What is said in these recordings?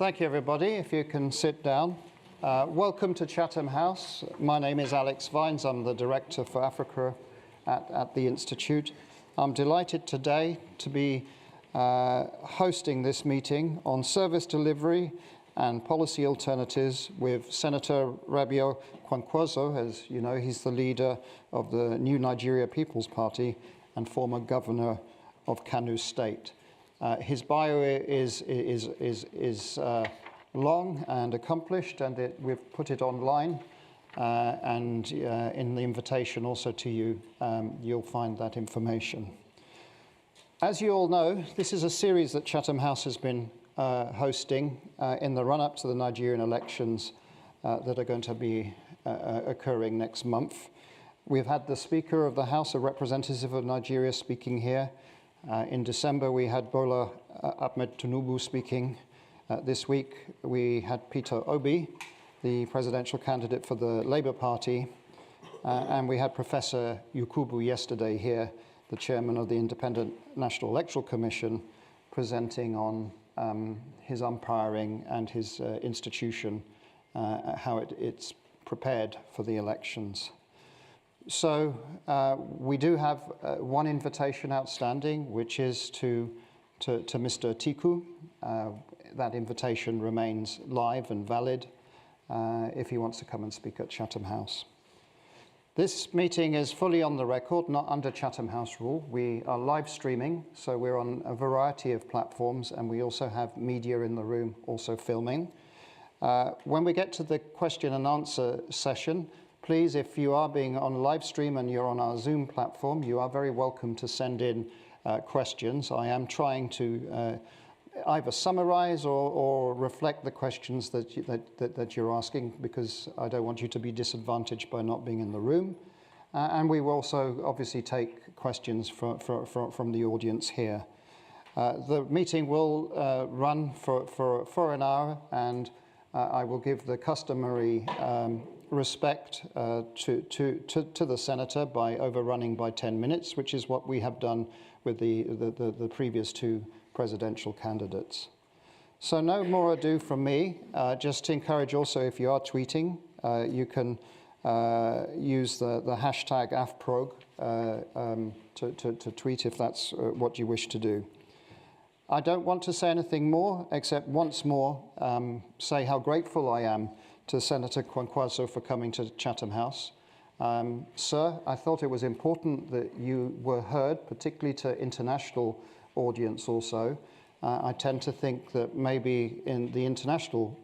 Thank you, everybody. If you can sit down. Welcome to Chatham House. My name is Alex Vines. I'm the Director for Africa at the Institute. I'm delighted today to be hosting this meeting on service delivery and policy alternatives with Senator Rabiu Kwankwaso. As you know, he's the leader of the New Nigeria People's Party and former governor of Kano State. His bio is long and accomplished, and we've put it online. And in the invitation also to you, you'll find that information. As you all know, this is a series that Chatham House has been hosting in the run-up to the Nigerian elections that are going to be occurring next month. We've had the Speaker of the House, a representative of Nigeria, speaking here. In December, we had Bola Ahmed Tinubu speaking. This week, we had Peter Obi, the presidential candidate for the Labour Party, and we had Professor Yakubu yesterday here, the chairman of the Independent National Electoral Commission, presenting on his umpiring and his institution, how it's prepared for the elections. So we do have one invitation outstanding, which is to Mr. Atiku. That invitation remains live and valid if he wants to come and speak at Chatham House. This meeting is fully on the record, not under Chatham House rule. We are live streaming, so we're on a variety of platforms, and we also have media in the room also filming. When we get to the question and answer session, please, if you are being on live stream and you're on our Zoom platform, you are very welcome to send in questions. I am trying to either summarize or reflect the questions that you're asking, because I don't want you to be disadvantaged by not being in the room. And we will also obviously take questions from the audience here. The meeting will run for an hour, and I will give the customary respect to the senator by overrunning by 10 minutes, which is what we have done with the previous two presidential candidates. So no more ado from me. Just to encourage also, if you are tweeting, you can use the hashtag AFPROG to tweet if that's what you wish to do. I don't want to say anything more, except once more say how grateful I am to Senator Kwankwaso for coming to Chatham House. Sir, I thought it was important that you were heard, particularly to international audience also. I tend to think that maybe in the international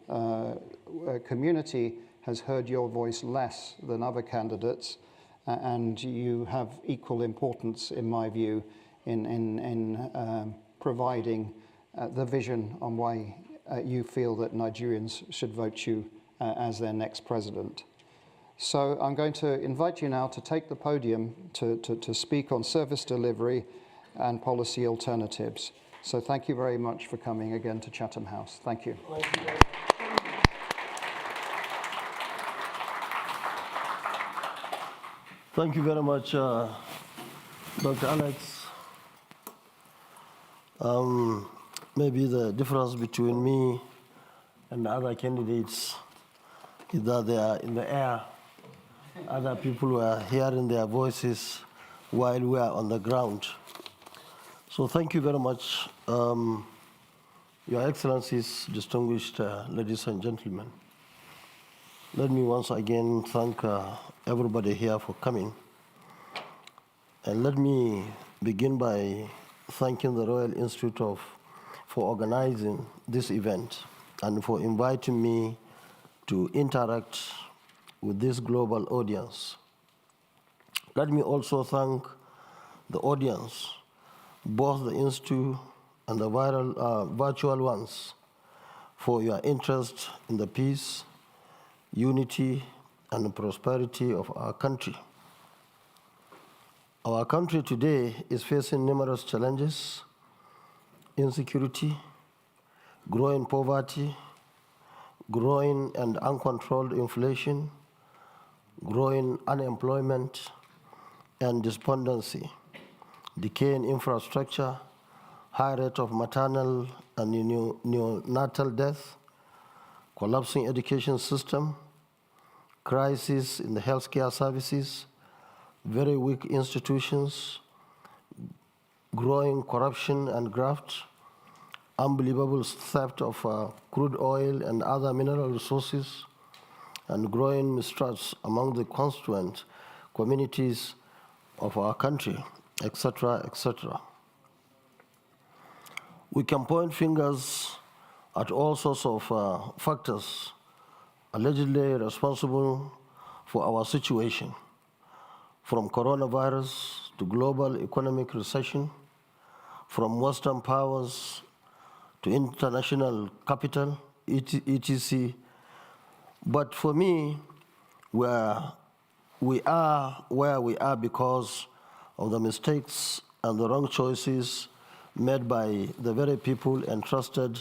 community has heard your voice less than other candidates, and you have equal importance, in my view, in providing the vision on why you feel that Nigerians should vote you as their next president. So I'm going to invite you now to take the podium to speak on service delivery and policy alternatives. So thank you very much for coming again to Chatham House. Thank you. Thank you very much, Dr. Alex. Maybe the difference between me and the other candidates is that they are in the air. Other people were hearing their voices while we are on the ground. So thank you very much, Your Excellencies, distinguished ladies and gentlemen. Let me once again thank everybody here for coming. And let me begin by thanking the Royal Institute for organizing this event and for inviting me to interact with this global audience. Let me also thank the audience, both the Institute and the virtual ones, for your interest in the peace, unity, and prosperity of our country. Our country today is facing numerous challenges: insecurity, growing poverty, growing and uncontrolled inflation, growing unemployment and despondency, decaying infrastructure, high rate of maternal and neonatal death, collapsing education system, crisis in the healthcare services, very weak institutions, growing corruption and graft, unbelievable theft of crude oil and other mineral resources, and growing mistrust among the constituent communities of our country, etc., etc. We can point fingers at all sorts of factors allegedly responsible for our situation, from coronavirus to global economic recession, from Western powers to international capital, etc. But for me, we are where we are because of the mistakes and the wrong choices made by the very people entrusted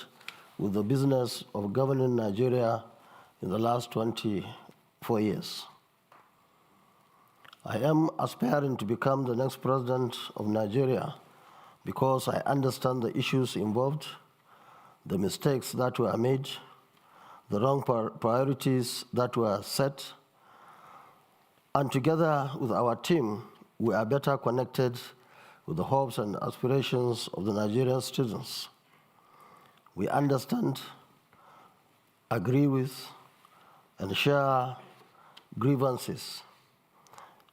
with the business of governing Nigeria in the last 24 years. I am aspiring to become the next president of Nigeria because I understand the issues involved, the mistakes that were made, the wrong priorities that were set, and together with our team, we are better connected with the hopes and aspirations of the Nigerian students. We understand, agree with, and share grievances.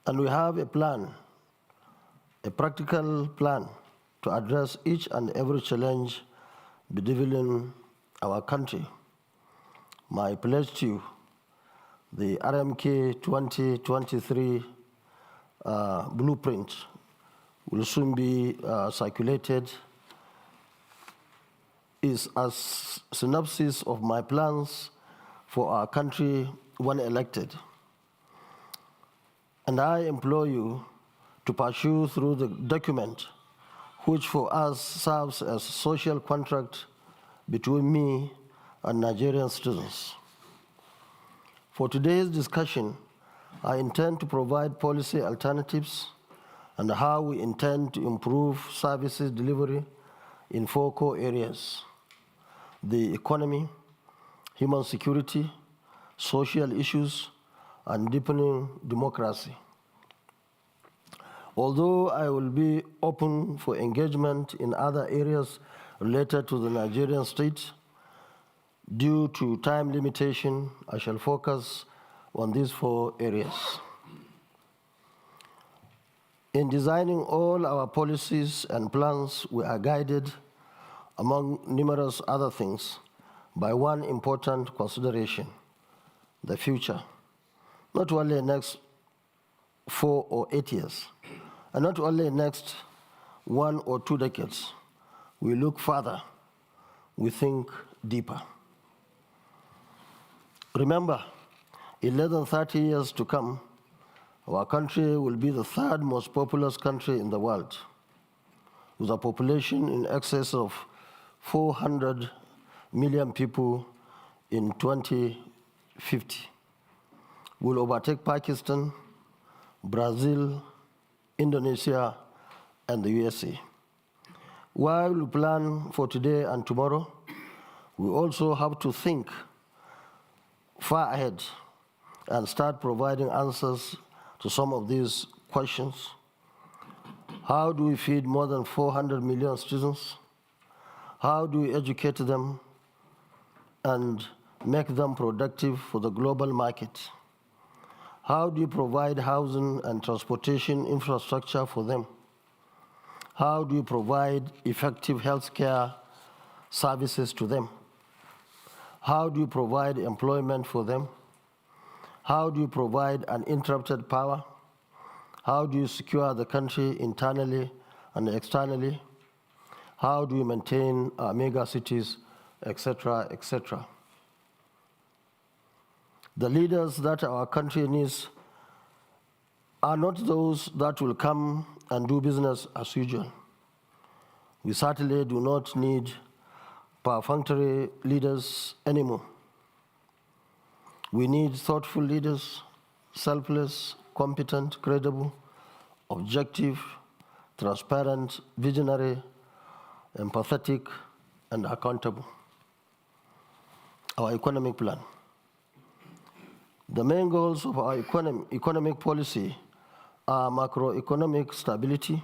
And we have a plan, a practical plan to address each and every challenge bedeviling our country. My pledge to you, the RMK 2023 blueprint will soon be circulated, is a synopsis of my plans for our country when elected. And I implore you to pursue through the document, which for us serves as a social contract between me and Nigerian students. For today's discussion, I intend to provide policy alternatives and how we intend to improve services delivery in 4 core areas: the economy, human security, social issues, and deepening democracy. Although I will be open for engagement in other areas related to the Nigerian state, due to time limitation, I shall focus on these 4 areas. In designing all our policies and plans, we are guided, among numerous other things, by one important consideration: the future. Not only next 4 or 8 years, and not only next 1 or 2 decades. We look further, we think deeper. Remember, in less than 30 years to come, our country will be the 3rd most populous country in the world, with a population in excess of 400 million people in 2050. We'll overtake Pakistan, Brazil, Indonesia, and the USA. While we plan for today and tomorrow, we also have to think far ahead and start providing answers to some of these questions. How do we feed more than 400 million students? How do we educate them and make them productive for the global market? How do you provide housing and transportation infrastructure for them? How do you provide effective healthcare services to them? How do you provide employment for them? How do you provide uninterrupted power? How do you secure the country internally and externally? How do you maintain our mega cities, etc., etc.? The leaders that our country needs are not those that will come and do business as usual. We certainly do not need perfunctory leaders anymore. We need thoughtful leaders, selfless, competent, credible, objective, transparent, visionary, empathetic, and accountable. our economic plan. The main goals of our economic policy are macroeconomic stability,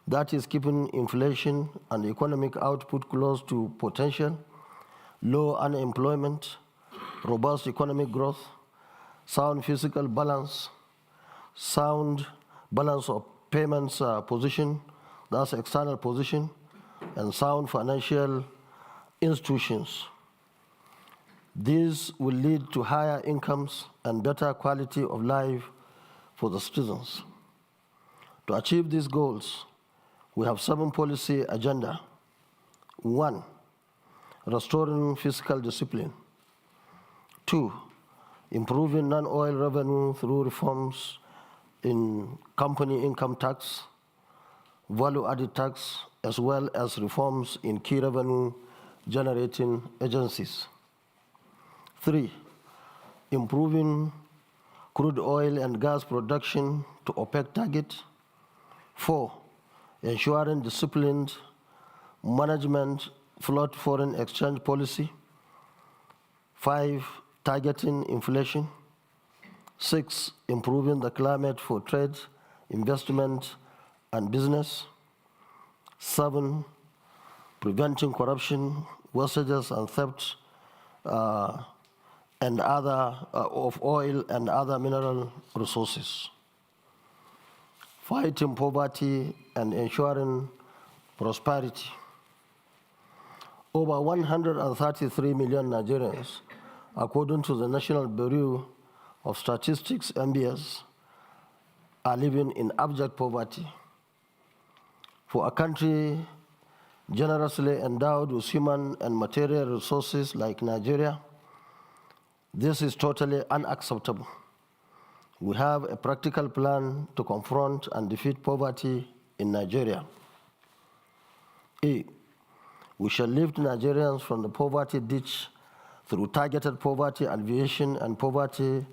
that is keeping inflation and economic output close to potential, low unemployment, robust economic growth, sound fiscal balance, sound balance of payments position, that's external position, and sound financial institutions. These will lead to higher incomes and better quality of life for the citizens. To achieve these goals, we have 7 policy agenda. 1, restoring fiscal discipline. 2, improving non-oil revenue through reforms in company income tax, value-added tax, as well as reforms in key revenue-generating agencies. 3, improving crude oil and gas production to OPEC target. 4, ensuring disciplined management float foreign exchange policy. 5, targeting inflation. 6, improving the climate for trade, investment, and business. 7, preventing corruption, wastages, and theft of oil and other mineral resources. Fighting poverty and ensuring prosperity. Over 133 million Nigerians, according to the National Bureau of Statistics, NBS, are living in abject poverty. For a country generously endowed with human and material resources like Nigeria, this is totally unacceptable. We have a practical plan to confront and defeat poverty in Nigeria. A, we shall lift Nigerians from the poverty ditch through targeted poverty alleviation and poverty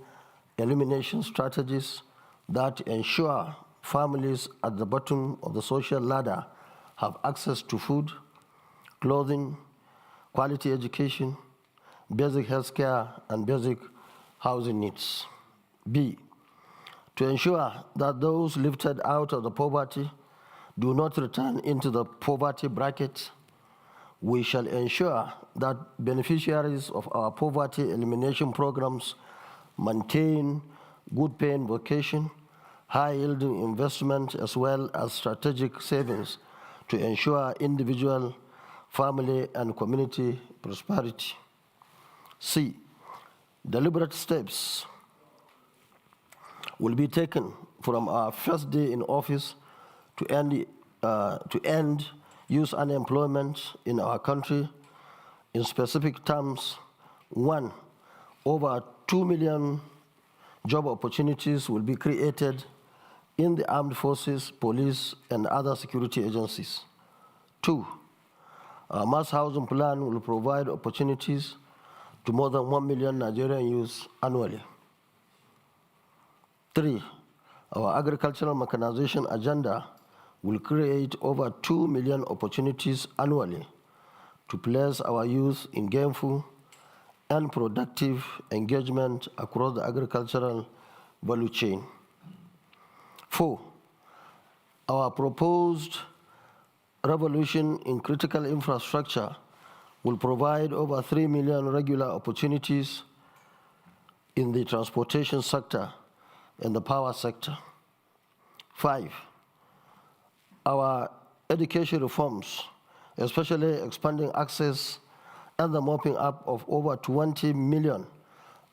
elimination strategies that ensure families at the bottom of the social ladder have access to food, clothing, quality education, basic health care, and basic housing needs. B, to ensure that those lifted out of the poverty do not return into the poverty bracket, we shall ensure that beneficiaries of our poverty elimination programs maintain good paying vocation, high yielding investment, as well as strategic savings to ensure individual, family, and community prosperity. C, deliberate steps will be taken from our first day in office to end youth unemployment in our country. In specific terms, 1, over 2 million job opportunities will be created in the armed forces, police, and other security agencies. 2, our mass housing plan will provide opportunities to more than 1 million Nigerian youths annually. 3, our agricultural mechanization agenda will create over 2 million opportunities annually to place our youth in gainful and productive engagement across the agricultural value chain. 4, our proposed revolution in critical infrastructure will provide over 3 million regular opportunities in the transportation sector and the power sector. 5, our education reforms, especially expanding access and the mopping up of over 20 million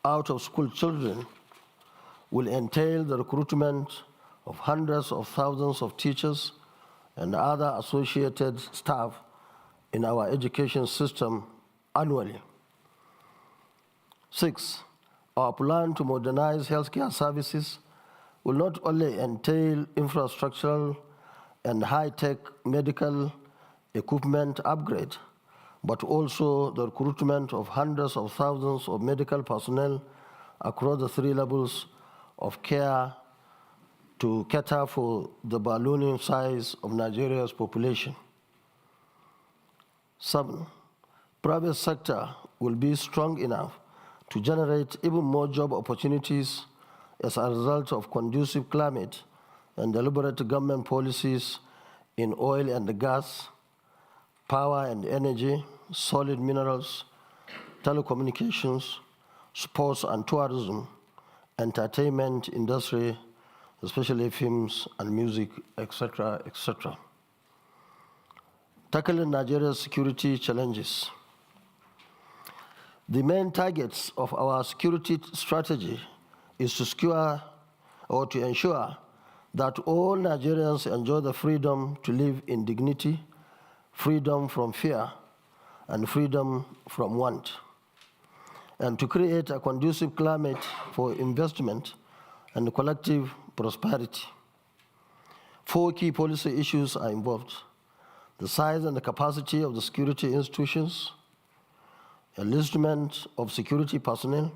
out-of-school children, will entail the recruitment of hundreds of thousands of teachers and other associated staff in our education system annually. 6, our plan to modernize healthcare services will not only entail infrastructural and high-tech medical equipment upgrade, but also the recruitment of hundreds of thousands of medical personnel across the 3 levels of care to cater for the ballooning size of Nigeria's population. 7, private sector will be strong enough to generate even more job opportunities as a result of conducive climate and deliberate government policies in oil and gas, power and energy, solid minerals, telecommunications, sports and tourism, entertainment industry, especially films and music, etc., etc. Tackling Nigeria's security challenges. The main targets of our security strategy is to secure or to ensure that all Nigerians enjoy the freedom to live in dignity, freedom from fear, and freedom from want, and to create a conducive climate for investment and collective prosperity. 4 key policy issues are involved: the size and the capacity of the security institutions, enlistment of security personnel,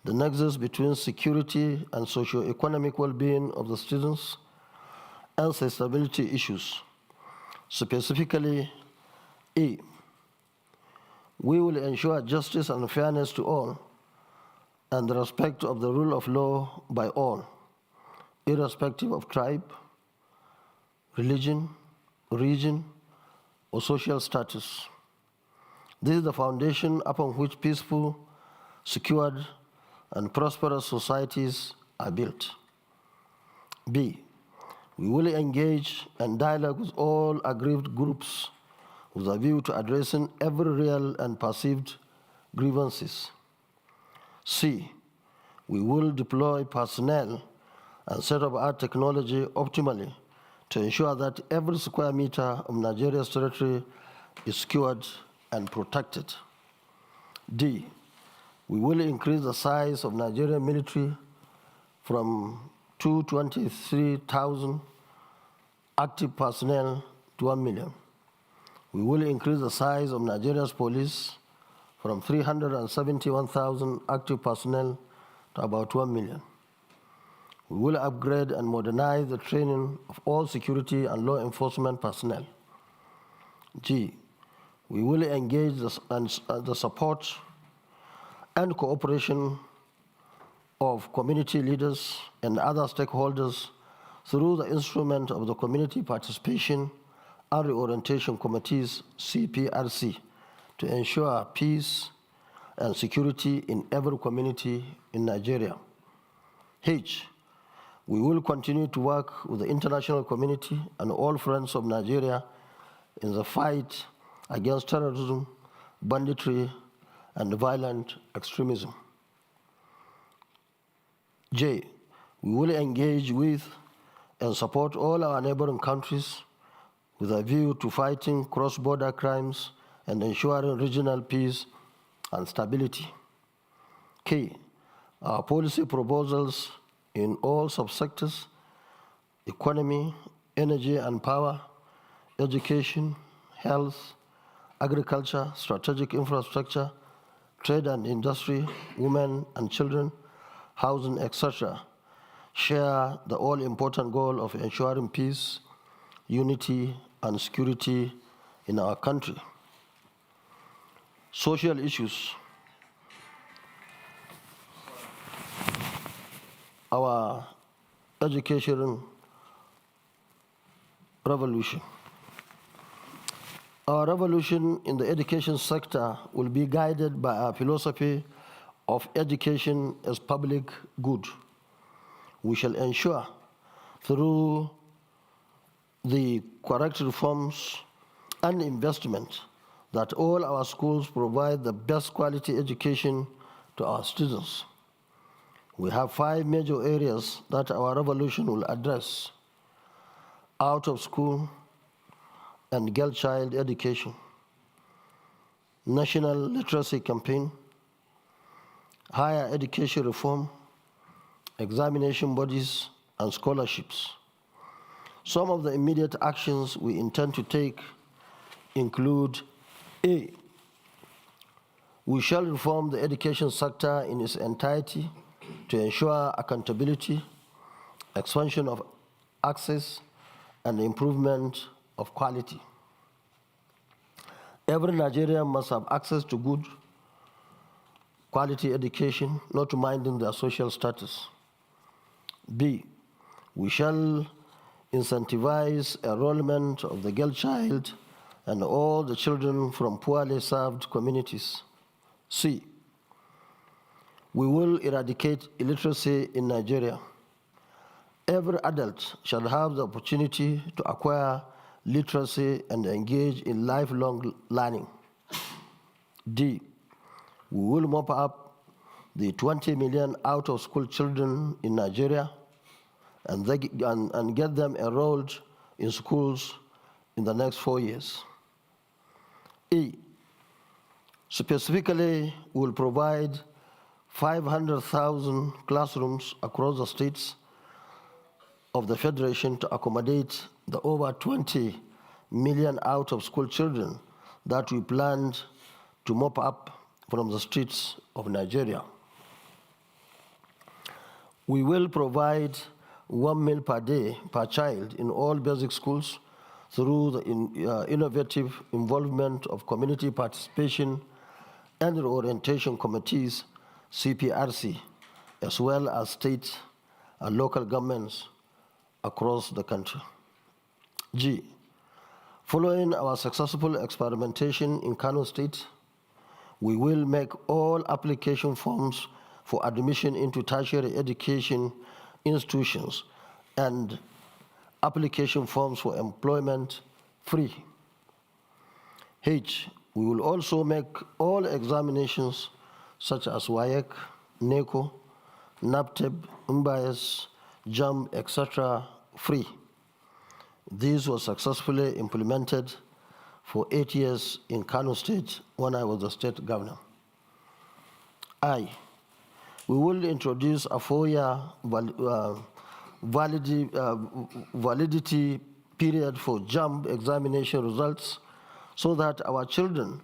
the nexus between security and socio-economic well-being of the citizens, and sustainability issues. Specifically, E, we will ensure justice and fairness to all and the respect of the rule of law by all, irrespective of tribe, religion, region, or social status. This is the foundation upon which peaceful, secured, and prosperous societies are built. B, we will engage and dialogue with all aggrieved groups with a view to addressing every real and perceived grievances. C, we will deploy personnel and set up our technology optimally to ensure that every square meter of Nigeria's territory is secured and protected. D, we will increase the size of Nigerian military from 223,000 active personnel to 1 million. We will increase the size of Nigeria's police from 371,000 active personnel to about 1 million. We will upgrade and modernize the training of all security and law enforcement personnel. G, we will engage the support and cooperation of community leaders and other stakeholders through the instrument of the Community Participation and Reorientation Committees, CPRC, to ensure peace and security in every community in Nigeria. H, we will continue to work with the international community and all friends of Nigeria in the fight against terrorism, banditry, and violent extremism. J, we will engage with and support all our neighboring countries with a view to fighting cross-border crimes and ensuring regional peace and stability. K, our policy proposals in all subsectors, economy, energy and power, education, health, agriculture, strategic infrastructure, trade and industry, women and children, housing, etc., share the all-important goal of ensuring peace, unity, and security in our country. Social issues. Our education revolution. Our revolution in the education sector will be guided by our philosophy of education as public good. We shall ensure through the correct reforms and investment that all our schools provide the best quality education to our students. We have 5 major areas that our revolution will address: out of school and girl child education, national literacy campaign, higher education reform, examination bodies, and scholarships. Some of the immediate actions we intend to take include: A, we shall reform the education sector in its entirety to ensure accountability, expansion of access, and improvement of quality. Every Nigerian must have access to good quality education, not minding their social status. B, we shall incentivize enrollment of the girl child and all the children from poorly served communities. C, we will eradicate illiteracy in Nigeria. Every adult shall have the opportunity to acquire literacy and engage in lifelong learning. D, we will mop up the 20 million out-of-school children in Nigeria and get them enrolled in schools in the next 4 years. E, specifically, we will provide 500,000 classrooms across the states of the Federation to accommodate the over 20 million out-of-school children that we planned to mop up from the streets of Nigeria. We will provide 1 meal per day per child in all basic schools through the innovative involvement of community participation and orientation committees, CPRC, as well as state and local governments across the country. G, following our successful experimentation in Kano State, we will make all application forms for admission into tertiary education institutions and application forms for employment free. H, we will also make all examinations such as WAEC, NECO, NAPTEB, MBIS, JAMB, etc. free. This was successfully implemented for 8 years in Kano State when I was the state governor. I, we will introduce a 4-year validity period for JAMB examination results so that our children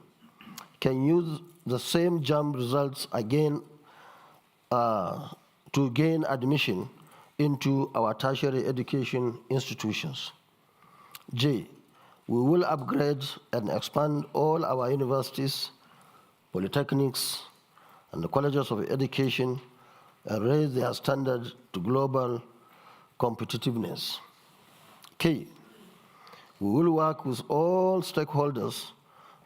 can use the same JAMB results again to gain admission into our tertiary education institutions. J, we will upgrade and expand all our universities, polytechnics, and the colleges of education and raise their standard to global competitiveness. K, we will work with all stakeholders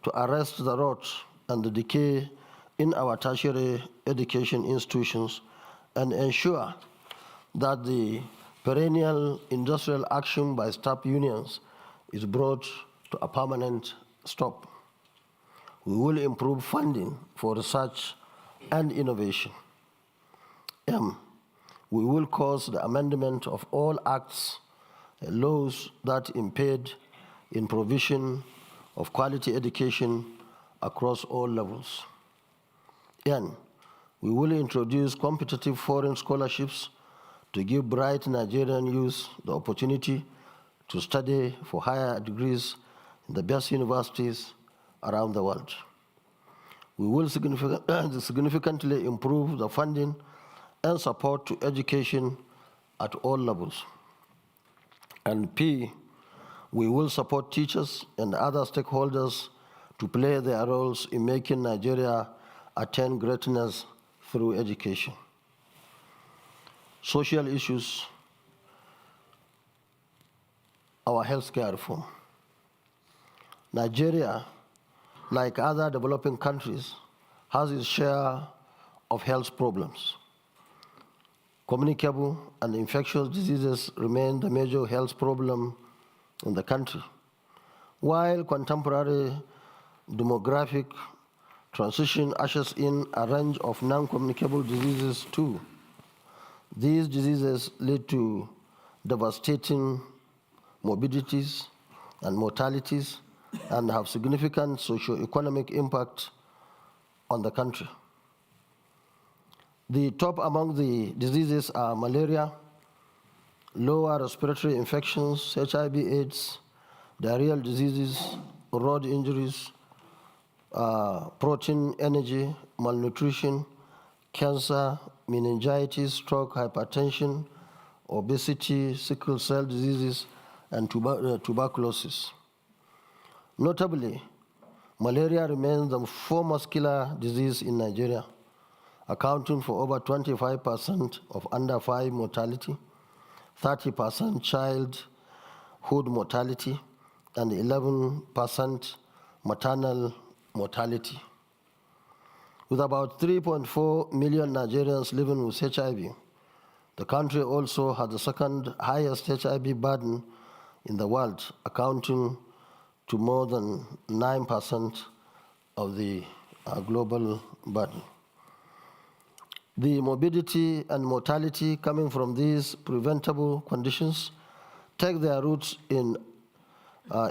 to arrest the rot and the decay in our tertiary education institutions and ensure that the perennial industrial action by staff unions is brought to a permanent stop. We will improve funding for research and innovation. M, we will cause the amendment of all acts and laws that impede in provision of quality education across all levels. N, we will introduce competitive foreign scholarships to give bright Nigerian youth the opportunity to study for higher degrees in the best universities around the world. We will significantly improve the funding and support to education at all levels. And P, we will support teachers and other stakeholders to play their roles in making Nigeria attain greatness through education. Social issues, our healthcare reform. Nigeria, like other developing countries, has its share of health problems. Communicable and infectious diseases remain the major health problem in the country, while contemporary demographic transition ushers in a range of non-communicable diseases too. These diseases lead to devastating morbidities and mortalities and have significant socio-economic impact on the country. The top among the diseases are malaria, lower respiratory infections, HIV/AIDS, diarrheal diseases, road injuries, protein energy, malnutrition, cancer, meningitis, stroke, hypertension, obesity, sickle cell diseases, and tuberculosis. Notably, Malaria remains the foremost killer disease in Nigeria, accounting for over 25% of under 5 mortality, 30% childhood mortality, and 11% maternal mortality. With about 3.4 million Nigerians living with HIV, the country also has the second highest HIV burden in the world, accounting to more than 9% of the global burden. The morbidity and mortality coming from these preventable conditions take their roots in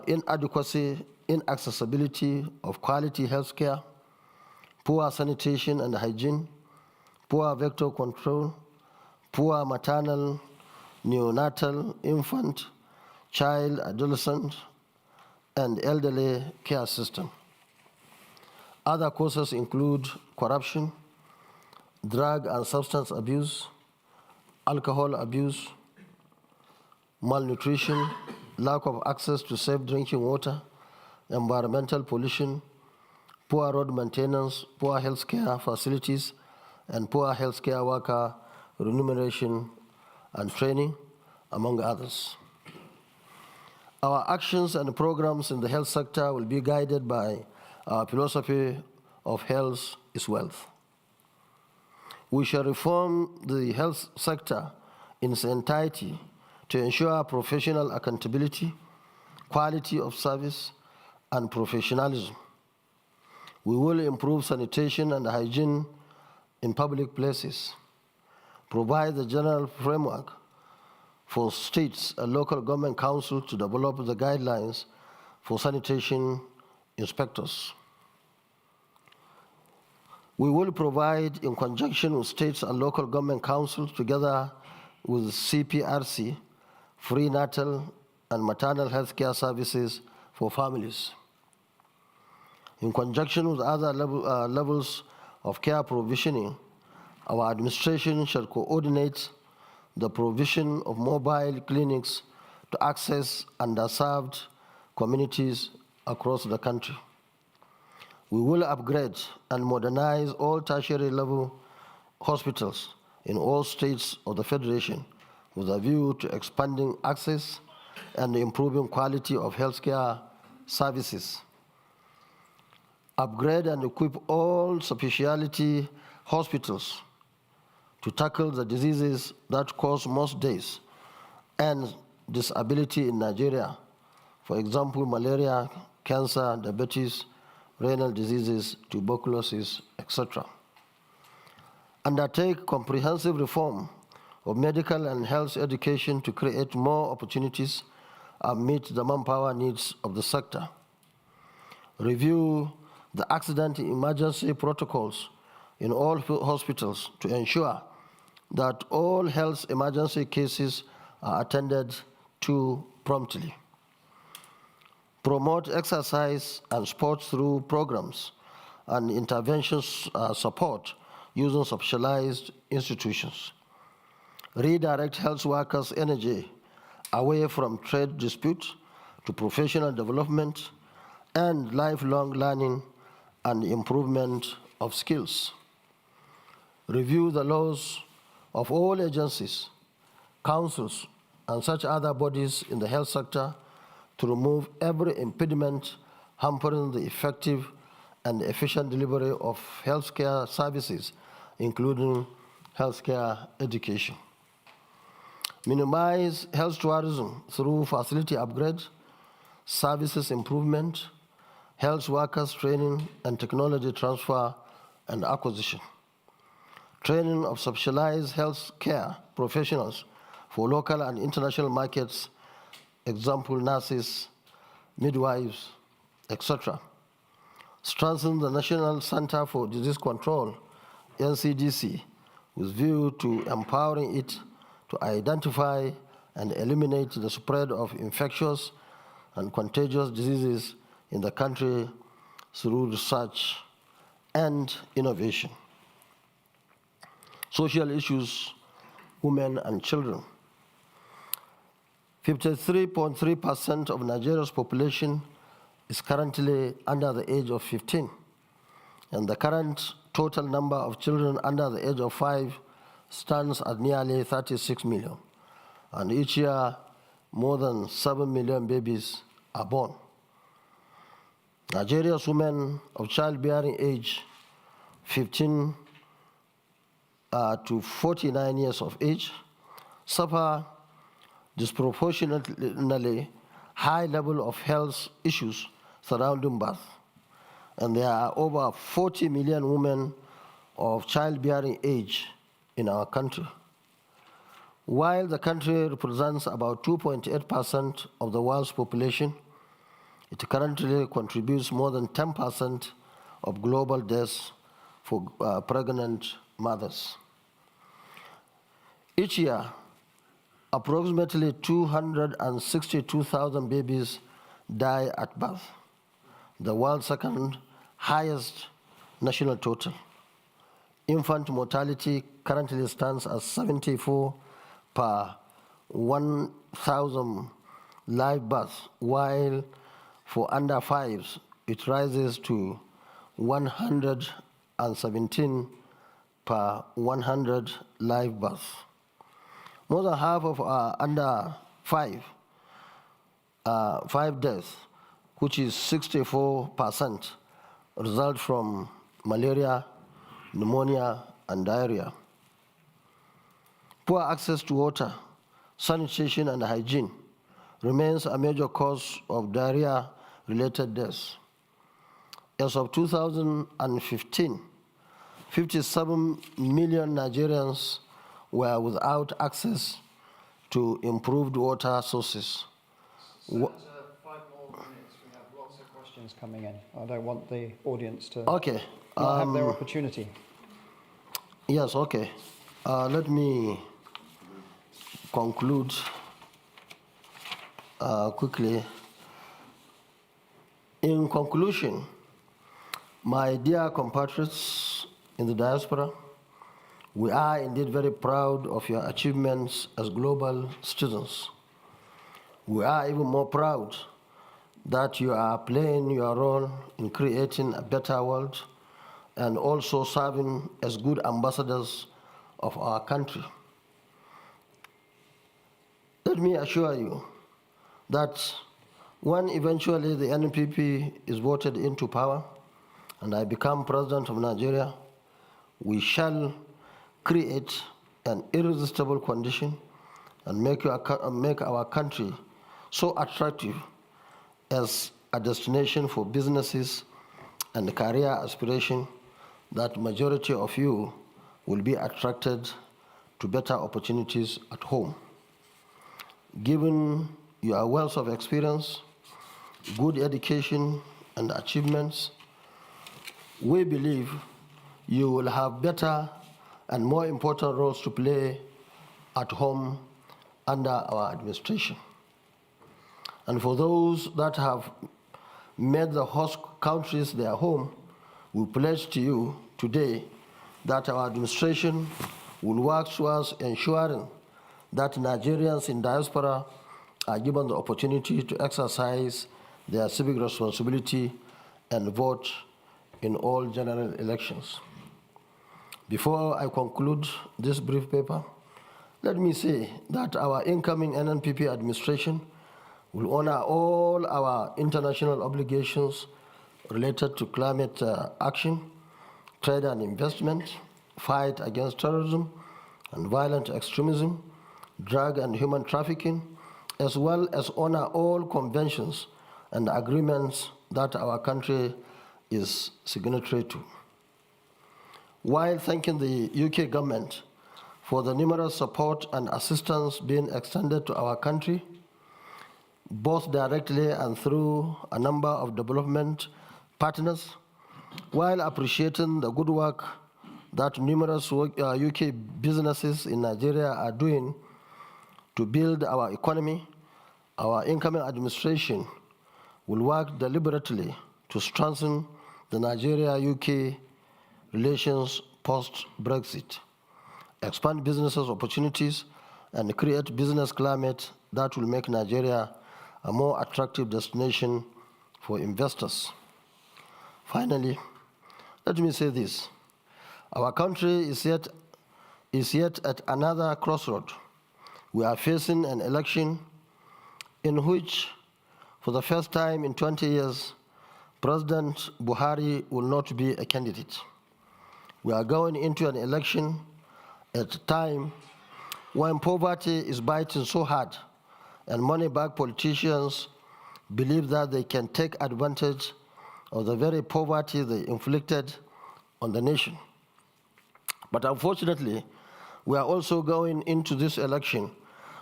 inadequacy, inaccessibility of quality health care, poor sanitation and hygiene, poor vector control, poor maternal, neonatal, infant, child, adolescent, and elderly care system. Other causes include corruption, drug and substance abuse, alcohol abuse, malnutrition, lack of access to safe drinking water, environmental pollution, poor road maintenance, poor healthcare facilities, and poor healthcare worker remuneration and training, among others. Our actions and programs in the health sector will be guided by our philosophy of health is wealth. We shall reform the health sector in its entirety to ensure professional accountability, quality of service, and professionalism. We will improve sanitation and hygiene in public places, provide the general framework for states and local government councils to develop the guidelines for sanitation inspectors. We will provide, in conjunction with states and local government councils, together with CPRC, free natal and maternal health care services for families. In conjunction with other levels of care provisioning, our administration shall coordinate the provision of mobile clinics to access underserved communities across the country. We will upgrade and modernize all tertiary level hospitals in all states of the Federation with a view to expanding access and improving quality of healthcare services. Upgrade and equip all specialty hospitals to tackle the diseases that cause most deaths and disability in Nigeria. For example, malaria, cancer, diabetes, renal diseases, tuberculosis, etc. Undertake comprehensive reform of medical and health education to create more opportunities and meet the manpower needs of the sector. Review the accident emergency protocols in all hospitals to ensure that all health emergency cases are attended to promptly. Promote exercise and sports through programs and interventions support using specialized institutions. Redirect health workers' energy away from trade disputes to professional development and lifelong learning and improvement of skills. Review the laws of all agencies, councils, and such other bodies in the health sector to remove every impediment hampering the effective and efficient delivery of healthcare services, including healthcare education. Minimize health tourism through facility upgrade, services improvement, health workers training, and technology transfer and acquisition. Training of specialized health care professionals for local and international markets, example nurses, midwives, etc. Strengthen the National Center for Disease Control, NCDC, with view to empowering it to identify and eliminate the spread of infectious and contagious diseases in the country through research and innovation. Social issues, women and children. 53.3% of Nigeria's population is currently under the age of 15, and the current total number of children under the age of 5 stands at nearly 36 million. And each year, more than 7 million babies are born. Nigeria's women of childbearing age 15 to 49 years of age suffer disproportionately high level of health issues surrounding birth. And there are over 40 million women of childbearing age in our country. While the country represents about 2.8% of the world's population, it currently contributes more than 10% of global deaths for pregnant mothers. Each year, approximately 262,000 babies die at birth, the world's second highest national total. Infant mortality currently stands at 74 per 1,000 live births, while for under 5s, it rises to 117 per 100 live births. More than half of our under 5 deaths, which is 64%, result from malaria, pneumonia, and diarrhea. Poor access to water, sanitation, and hygiene remains a major cause of diarrhea-related deaths. As of 2015, 57 million Nigerians were without access to improved water sources. Senator, 5 more minutes. We have lots of questions coming in. I don't want the audience to not have their opportunity. Yes, okay. Let me conclude quickly. In conclusion, my dear compatriots in the diaspora, we are indeed very proud of your achievements as global citizens. We are even more proud that you are playing your role in creating a better world and also serving as good ambassadors of our country. Let me assure you that when eventually the NNPP is voted into power and I become president of Nigeria, we shall create an irresistible condition and make our country so attractive as a destination for businesses and career aspiration that majority of you will be attracted to better opportunities at home. Given your wealth of experience, good education, and achievements, we believe you will have better and more important roles to play at home under our administration. And for those that have made the host countries their home, we pledge to you today that our administration will work towards ensuring that Nigerians in diaspora are given the opportunity to exercise their civic responsibility and vote in all general elections. Before I conclude this brief paper, let me say that our incoming NNPP administration will honor all our international obligations related to climate action, trade and investment, fight against terrorism and violent extremism, drug and human trafficking, as well as honor all conventions and agreements that our country is signatory to. While thanking the UK government for the numerous support and assistance being extended to our country, both directly and through a number of development partners, while appreciating the good work that numerous UK businesses in Nigeria are doing to build our economy, our incoming administration will work deliberately to strengthen the Nigeria-UK relations post-Brexit, expand businesses opportunities, and create business climate that will make Nigeria a more attractive destination for investors. Finally, let me say this. Our country is yet at another crossroad. We are facing an election in which, for the first time in 20 years, President Buhari will not be a candidate. We are going into an election at a time when poverty is biting so hard and money-bagged politicians believe that they can take advantage of the very poverty they inflicted on the nation. But unfortunately, we are also going into this election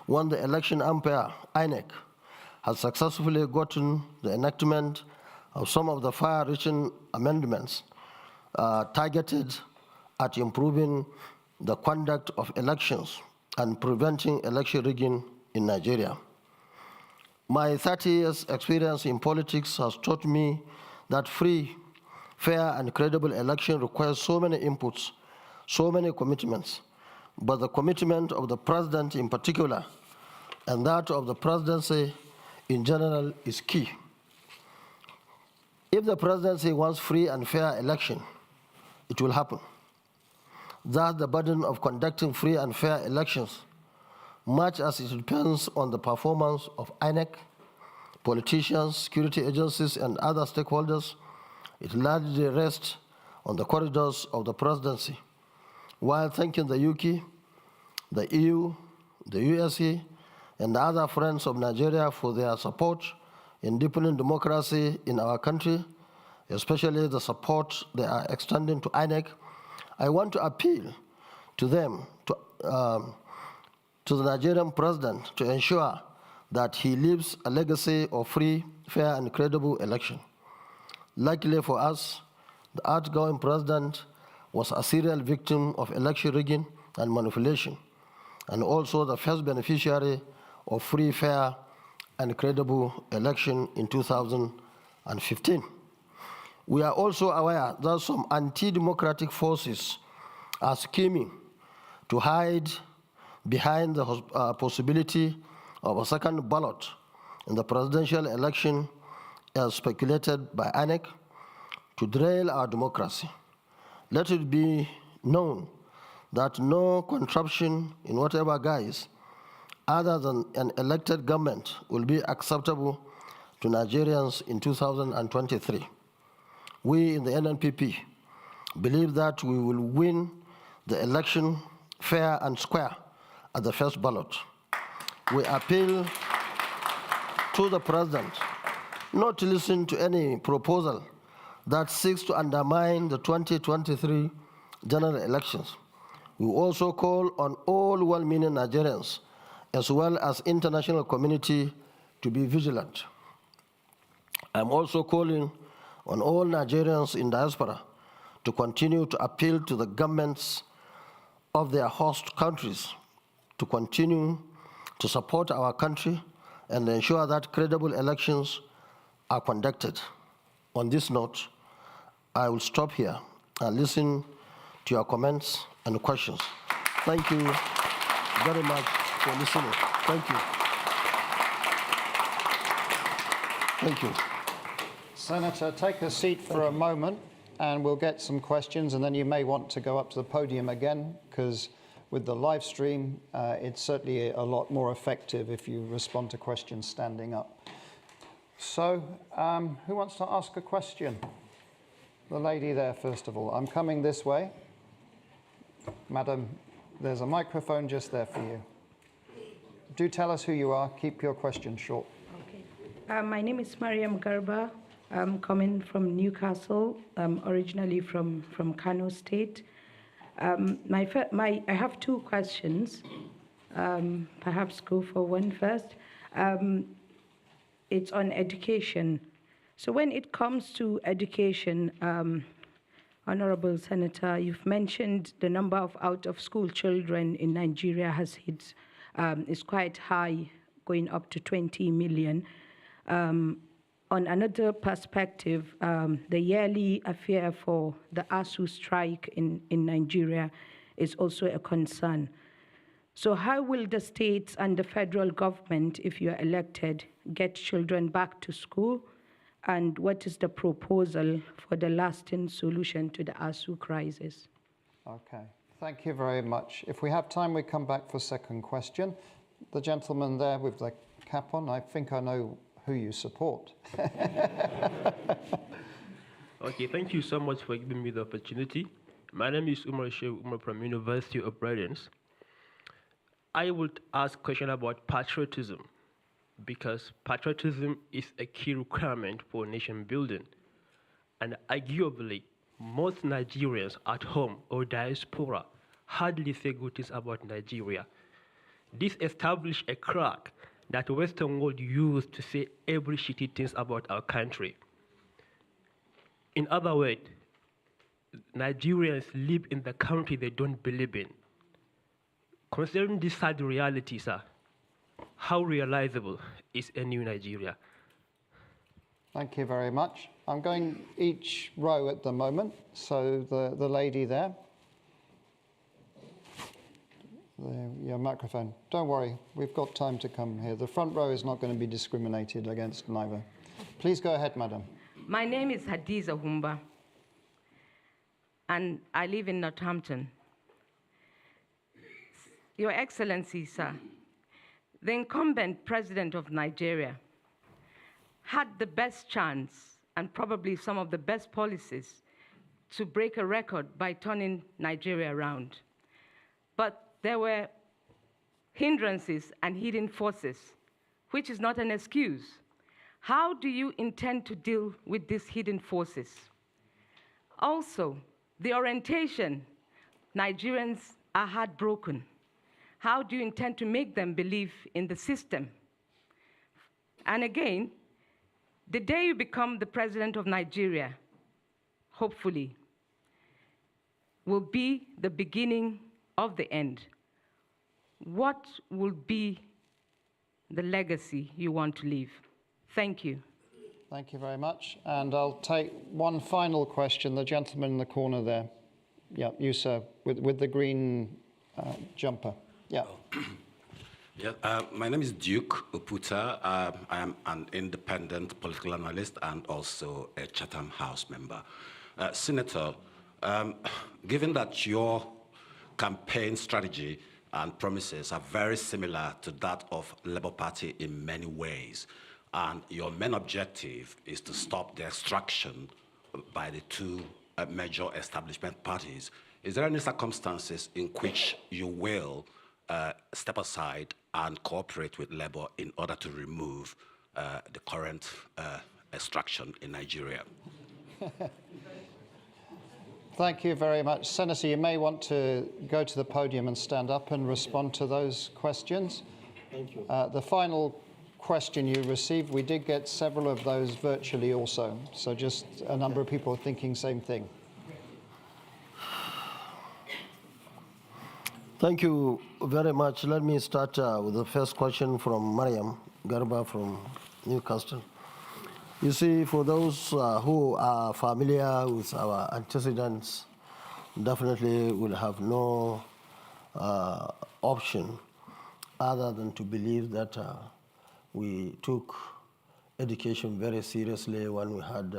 when the election umpire, INEC, has successfully gotten the enactment of some of the far-reaching amendments targeted at improving the conduct of elections and preventing election rigging in Nigeria. My 30 years experience in politics has taught me that free, fair, and credible election requires so many inputs, so many commitments, but the commitment of the president in particular and that of the presidency in general is key. If the presidency wants free and fair election, it will happen. Thus, the burden of conducting free and fair elections, much as it depends on the performance of INEC, politicians, security agencies, and other stakeholders, it largely rests on the corridors of the presidency. While thanking the UK, the EU, the USA, and the other friends of Nigeria for their support in deepening democracy in our country, especially the support they are extending to INEC, I want to appeal to them, to the Nigerian president, to ensure that he leaves a legacy of free, fair, and credible election. Luckily for us, the outgoing president was a serial victim of election rigging and manipulation, and also the first beneficiary of free, fair, and credible election in 2015. We are also aware that some anti-democratic forces are scheming to hide behind the possibility of a second ballot in the presidential election as speculated by INEC to derail our democracy. Let it be known that no contraption in whatever guise other than an elected government will be acceptable to Nigerians in 2023. We in the NNPP believe that we will win the election fair and square at the first ballot. We appeal to the president not to listen to any proposal that seeks to undermine the 2023 general elections. We also call on all well-meaning Nigerians, as well as international community, to be vigilant. I'm also calling on all Nigerians in diaspora to continue to appeal to the governments of their host countries to continue to support our country and ensure that credible elections are conducted. On this note, I will stop here and listen to your comments and questions. Thank you very much for listening. Thank you. Thank you. Senator, take a seat for a moment and we'll get some questions, and then you may want to go up to the podium again, because with the live stream, it's certainly a lot more effective if you respond to questions standing up. So, who wants to ask a question? The lady there, first of all. I'm coming this way. Madam, there's a microphone just there for you. Do tell us who you are. Keep your question short. Okay. My name is Mariam Garba. I'm coming from Newcastle, originally from Kano State. I have two questions. Perhaps go for one first. It's on education. So when it comes to education, Honorable Senator, you've mentioned the number of out-of-school children in Nigeria is quite high, going up to 20 million. On another perspective, the yearly affair for the ASU strike in Nigeria is also a concern. So how will the states and the federal government, if you are elected, get children back to school? And what is the proposal for the lasting solution to the ASU crisis? Okay, thank you very much. If we have time, we come back for second question. The gentleman there with the cap on, I think I know who you support. Okay, thank you so much for giving me the opportunity. My name is Umar Sheikh Umar from University of Bradens. I would ask a question about patriotism, because patriotism is a key requirement for nation building. And arguably, most Nigerians at home or diaspora hardly say good things about Nigeria. This established a crack that the Western world used to say every shitty things about our country. In other words, Nigerians live in the country they don't believe in. Considering this sad reality, sir, how realizable is a new Nigeria? Thank you very much. I'm going each row at the moment. So the lady there. Your microphone. Don't worry, we've got time to come here. The front row is not going to be discriminated against neither. Please go ahead, madam. My name is Hadiza Humba, and I live in Northampton. Your Excellency, sir, the incumbent president of Nigeria had the best chance and probably some of the best policies to break a record by turning Nigeria around. But there were hindrances and hidden forces, which is not an excuse. How do you intend to deal with these hidden forces? Also, the orientation, Nigerians are heartbroken. How do you intend to make them believe in the system? And again, the day you become the president of Nigeria, hopefully, will be the beginning of the end. What will be the legacy you want to leave? Thank you. Thank you very much. And I'll take one final question. The gentleman in the corner there. Yeah, you, sir, with the green jumper. Yeah. Yeah, my name is Duke Uputa. I am an independent political analyst and also a Chatham House member. Senator, given that your campaign strategy and promises are very similar to that of Labour Party in many ways, and your main objective is to stop the extraction by the two major establishment parties, is there any circumstances in which you will step aside and cooperate with Labour in order to remove the current extraction in Nigeria? Thank you very much. Senator, you may want to go to the podium and stand up and respond to those questions. Thank you. The final question you received, we did get several of those virtually also. So just a number of people thinking same thing. Thank you very much. Let me start with the first question from Mariam Garba from Newcastle. You see, for those who are familiar with our antecedents, definitely will have no option other than to believe that we took education very seriously when we had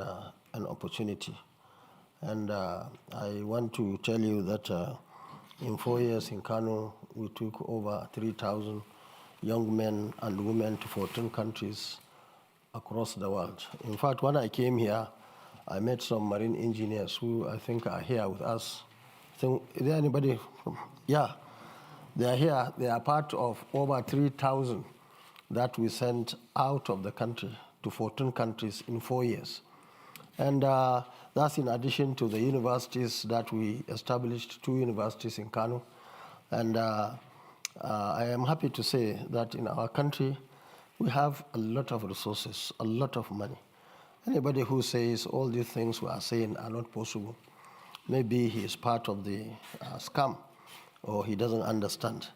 an opportunity. And I want to tell you that in 4 years in Kano, we took over 3,000 young men and women to 14 countries across the world. In fact, when I came here, I met some marine engineers who I think are here with us. Is there anybody? Yeah, they are here. They are part of over 3,000 that we sent out of the country to 14 countries in 4 years. And that's in addition to the universities that we established, 2 universities in Kano. And I am happy to say that in our country, we have a lot of resources, a lot of money. Anybody who says all these things we are saying are not possible, maybe he is part of the scam or he doesn't understand.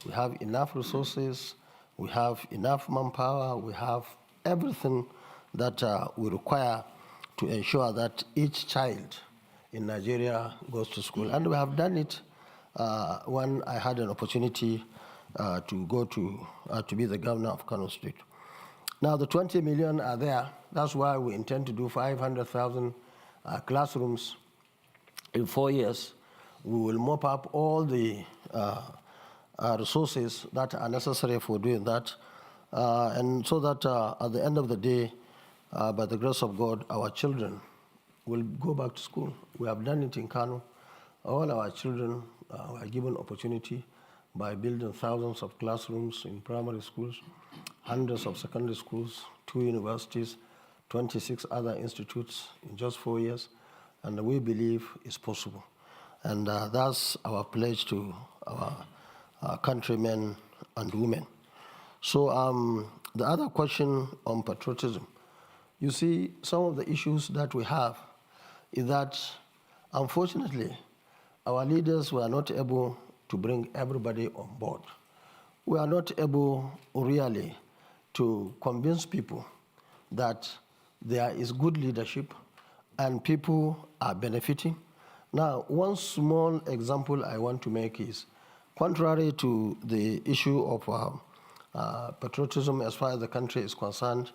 We have enough resources, we have enough manpower, we have everything that we require to ensure that each child in Nigeria goes to school. And we have done it when I had an opportunity to go to be the governor of Kano State. Now the 20 million are there. That's why we intend to do 500,000 classrooms in 4 years. We will mop up all the resources that are necessary for doing that. And so that at the end of the day, by the grace of God, our children will go back to school. We have done it in Kano. All our children were given opportunity by building thousands of classrooms in primary schools, hundreds of secondary schools, 2 universities, 26 other institutes in just 4 years. And we believe it's possible. And that's our pledge to our countrymen and women. So the other question on patriotism. You see, some of the issues that we have is that, unfortunately, our leaders were not able to bring everybody on board. We are not able really to convince people that there is good leadership and people are benefiting. Now, one small example I want to make is, contrary to the issue of patriotism as far as the country is concerned,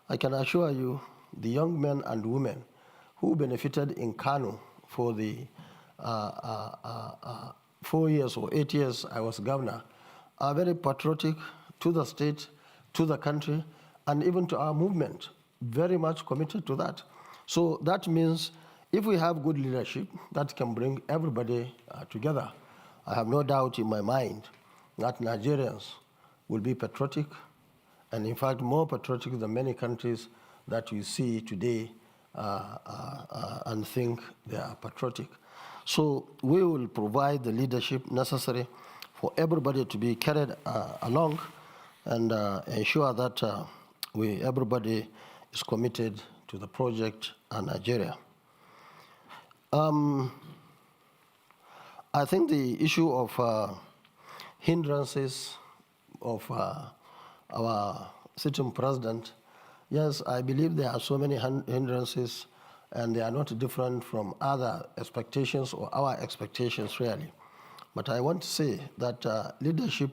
I can assure you the young men and women who benefited in Kano for the 4 years or 8 years I was governor are very patriotic to the state, to the country, and even to our movement, very much committed to that. So that means if we have good leadership, that can bring everybody together. I have no doubt in my mind that Nigerians will be patriotic, and in fact more patriotic than many countries that we see today and think they are patriotic. So we will provide the leadership necessary for everybody to be carried along and ensure that everybody is committed to the project and Nigeria. I think the issue of hindrances of our sitting president, yes, I believe there are so many hindrances and they are not different from other expectations or our expectations really. But I want to say that leadership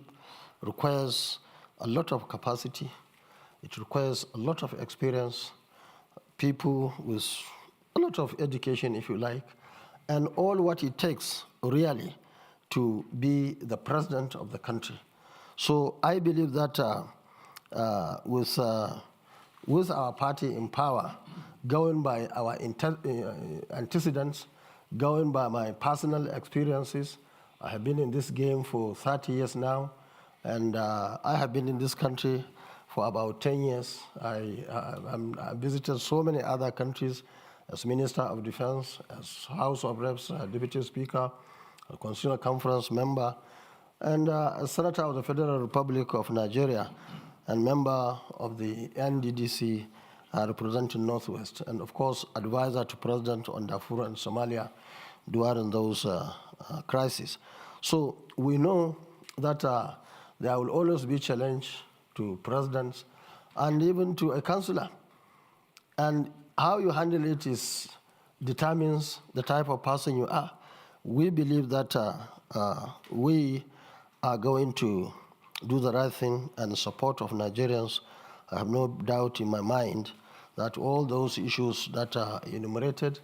requires a lot of capacity. It requires a lot of experience, people with a lot of education, if you like, and all what it takes really to be the president of the country. So I believe that with our party in power, going by our antecedents, going by my personal experiences, I have been in this game for 30 years now, and I have been in this country for about 10 years. I visited so many other countries as Minister of Defense, as House of Reps, Deputy Speaker, a Constitutional Conference member, and as Senator of the Federal Republic of Nigeria, and member of the NDDC representing Northwest, and of course, advisor to President on Darfur and Somalia during those crises. So we know that there will always be challenge to presidents and even to a councillor. And how you handle it determines the type of person you are. We believe that we are going to do the right thing and support of Nigerians. I have no doubt in my mind that all those issues that are enumerated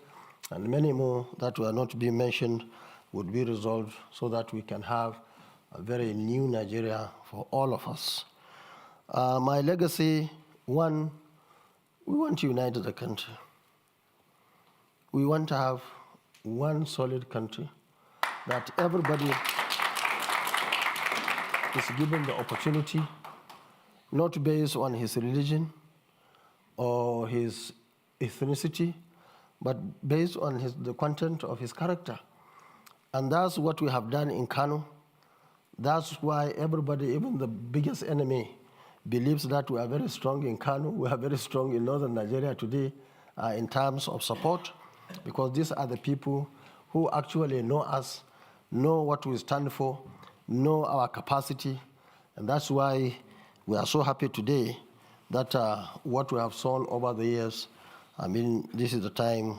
and many more that were not being mentioned would be resolved so that we can have a very new Nigeria for all of us. My legacy, one, we want to unite the country. We want to have one solid country that everybody is given the opportunity, not based on his religion or his ethnicity, but based on the content of his character. And that's what we have done in Kano. That's why everybody, even the biggest enemy, believes that we are very strong in Kano, we are very strong in northern Nigeria today in terms of support, because these are the people who actually know us, know what we stand for, know our capacity, and that's why we are so happy today that what we have sown over the years, I mean, this is the time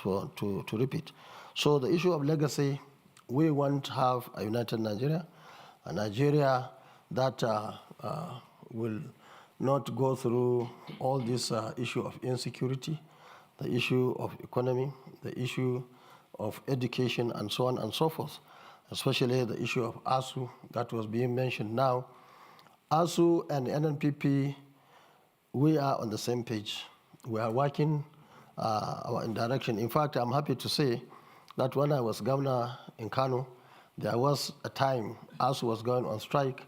to repeat. So the issue of legacy, we want to have a united Nigeria, a Nigeria that will not go through all this issue of insecurity, the issue of economy, the issue of education, and so on and so forth, especially the issue of ASU that was being mentioned now. ASU and NNPP, we are on the same page. We are working in direction. In fact, I'm happy to say that when I was governor in Kano, there was a time ASU was going on strike,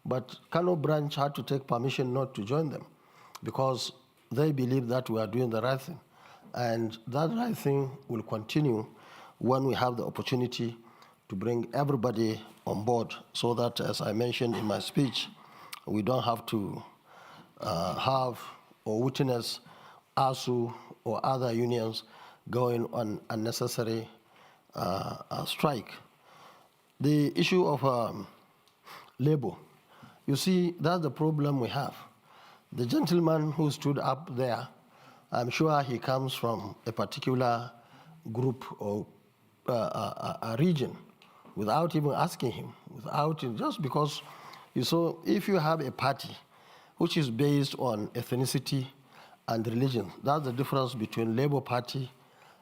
but Kano branch had to take permission not to join them because they believe that we are doing the right thing. And that right thing will continue when we have the opportunity to bring everybody on board so that, as I mentioned in my speech, we don't have to have or witness ASU or other unions going on unnecessary strike. The issue of labor, you see, that's the problem we have. The gentleman who stood up there, I'm sure he comes from a particular group or a region without even asking him, just because you saw, if you have a party which is based on ethnicity and religion, that's the difference between Labour Party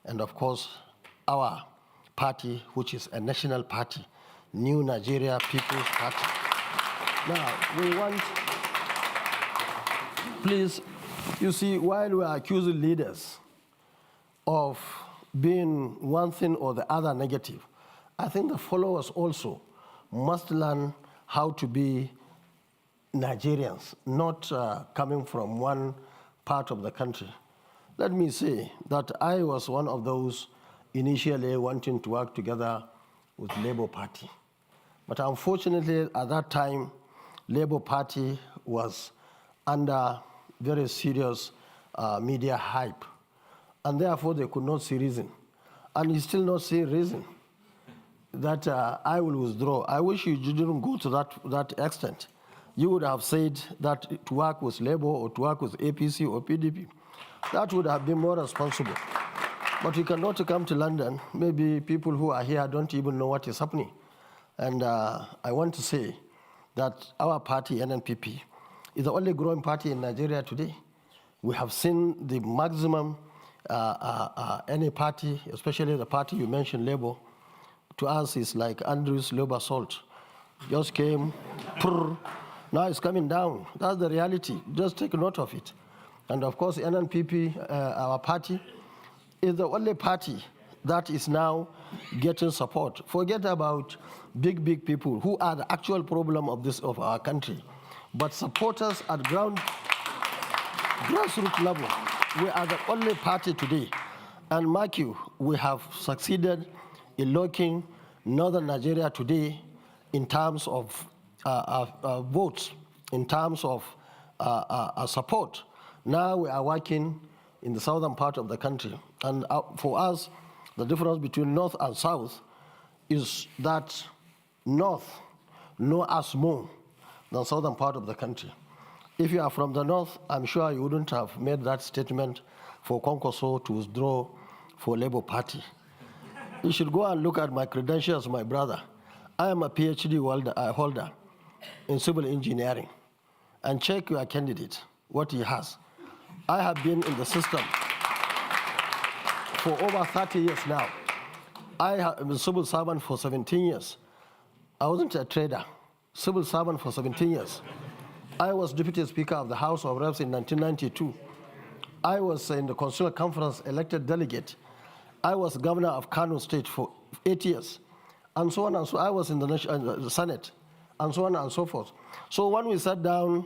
and, of course, our party, which is a national party, New Nigeria People's Party. Now, we want, please, you see, while we are accusing leaders of being one thing or the other negative, I think the followers also must learn how to be Nigerians, not coming from one part of the country. Let me say that I was one of those initially wanting to work together with Labour Party. But unfortunately, at that time, Labour Party was under very serious media hype, and therefore they could not see reason. And you still not see reason that I will withdraw. I wish you didn't go to that extent. You would have said that to work with Labour or to work with APC or PDP. That would have been more responsible. But you cannot come to London. Maybe people who are here don't even know what is happening. And I want to say that our party, NNPP, is the only growing party in Nigeria today. We have seen the maximum any party, especially the party you mentioned, Labour, to us is like Andrew's Labour salt. Just came, prrr, now it's coming down. That's the reality. Just take note of it. And of course, NNPP, our party, is the only party that is now getting support. Forget about big people who are the actual problem of our country. But supporters at grassroots level, we are the only party today. And mark you, we have succeeded in locking Northern Nigeria today in terms of votes, in terms of support. Now we are working in the southern part of the country. And for us, the difference between North and South is that North know us more than southern part of the country. If you are from the North, I'm sure you wouldn't have made that statement for Kwankwaso to withdraw for Labour Party. You should go and look at my credentials, my brother. I am a PhD holder in civil engineering. And check your candidate, what he has. I have been in the system for over 30 years now. I have been a civil servant for 17 years. I wasn't a trader, civil servant for 17 years. I was Deputy Speaker of the House of Reps in 1992. I was in the Constitutional Conference elected delegate. I was governor of Kano State for 8 years, and so on and so. I was in the Senate, and so on and so forth. So when we sat down,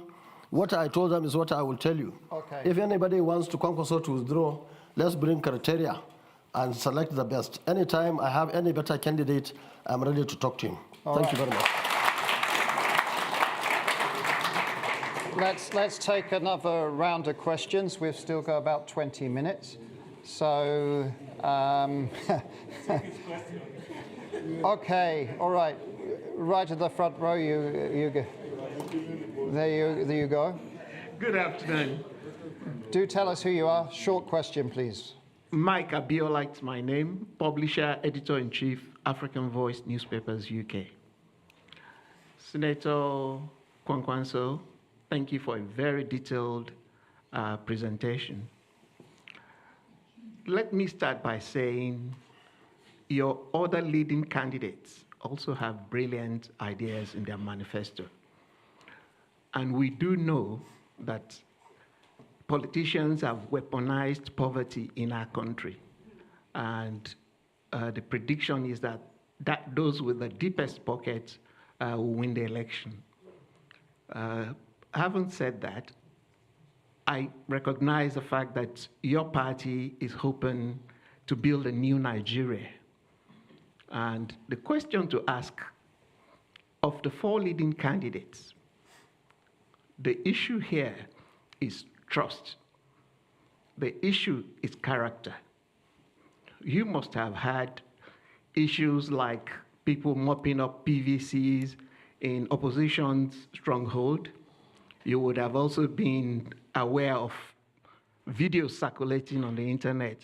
what I told them is what I will tell you. Okay. If anybody wants to Kwankwaso to withdraw, let's bring criteria and select the best. Anytime I have any better candidate, I'm ready to talk to him. Thank you very much. Let's take another round of questions. We've still got about 20 minutes. So, okay, all right. Right at the front row, you go. There you go. Good afternoon. Do tell us who you are. Short question, please. Mike Abiola is my name, publisher, editor-in-chief, African Voice Newspapers UK. Senator Kwankwaso, Thank you for a very detailed presentation. Let me start by saying your other leading candidates also have brilliant ideas in their manifesto. And we do know that politicians have weaponized poverty in our country. And the prediction is that those with the deepest pockets will win the election. Having said that, I recognize the fact that your party is hoping to build a new Nigeria. And the question to ask of the 4 leading candidates, the issue here is trust. The issue is character. You must have had issues like people mopping up PVCs in opposition's stronghold. You would have also been aware of videos circulating on the internet.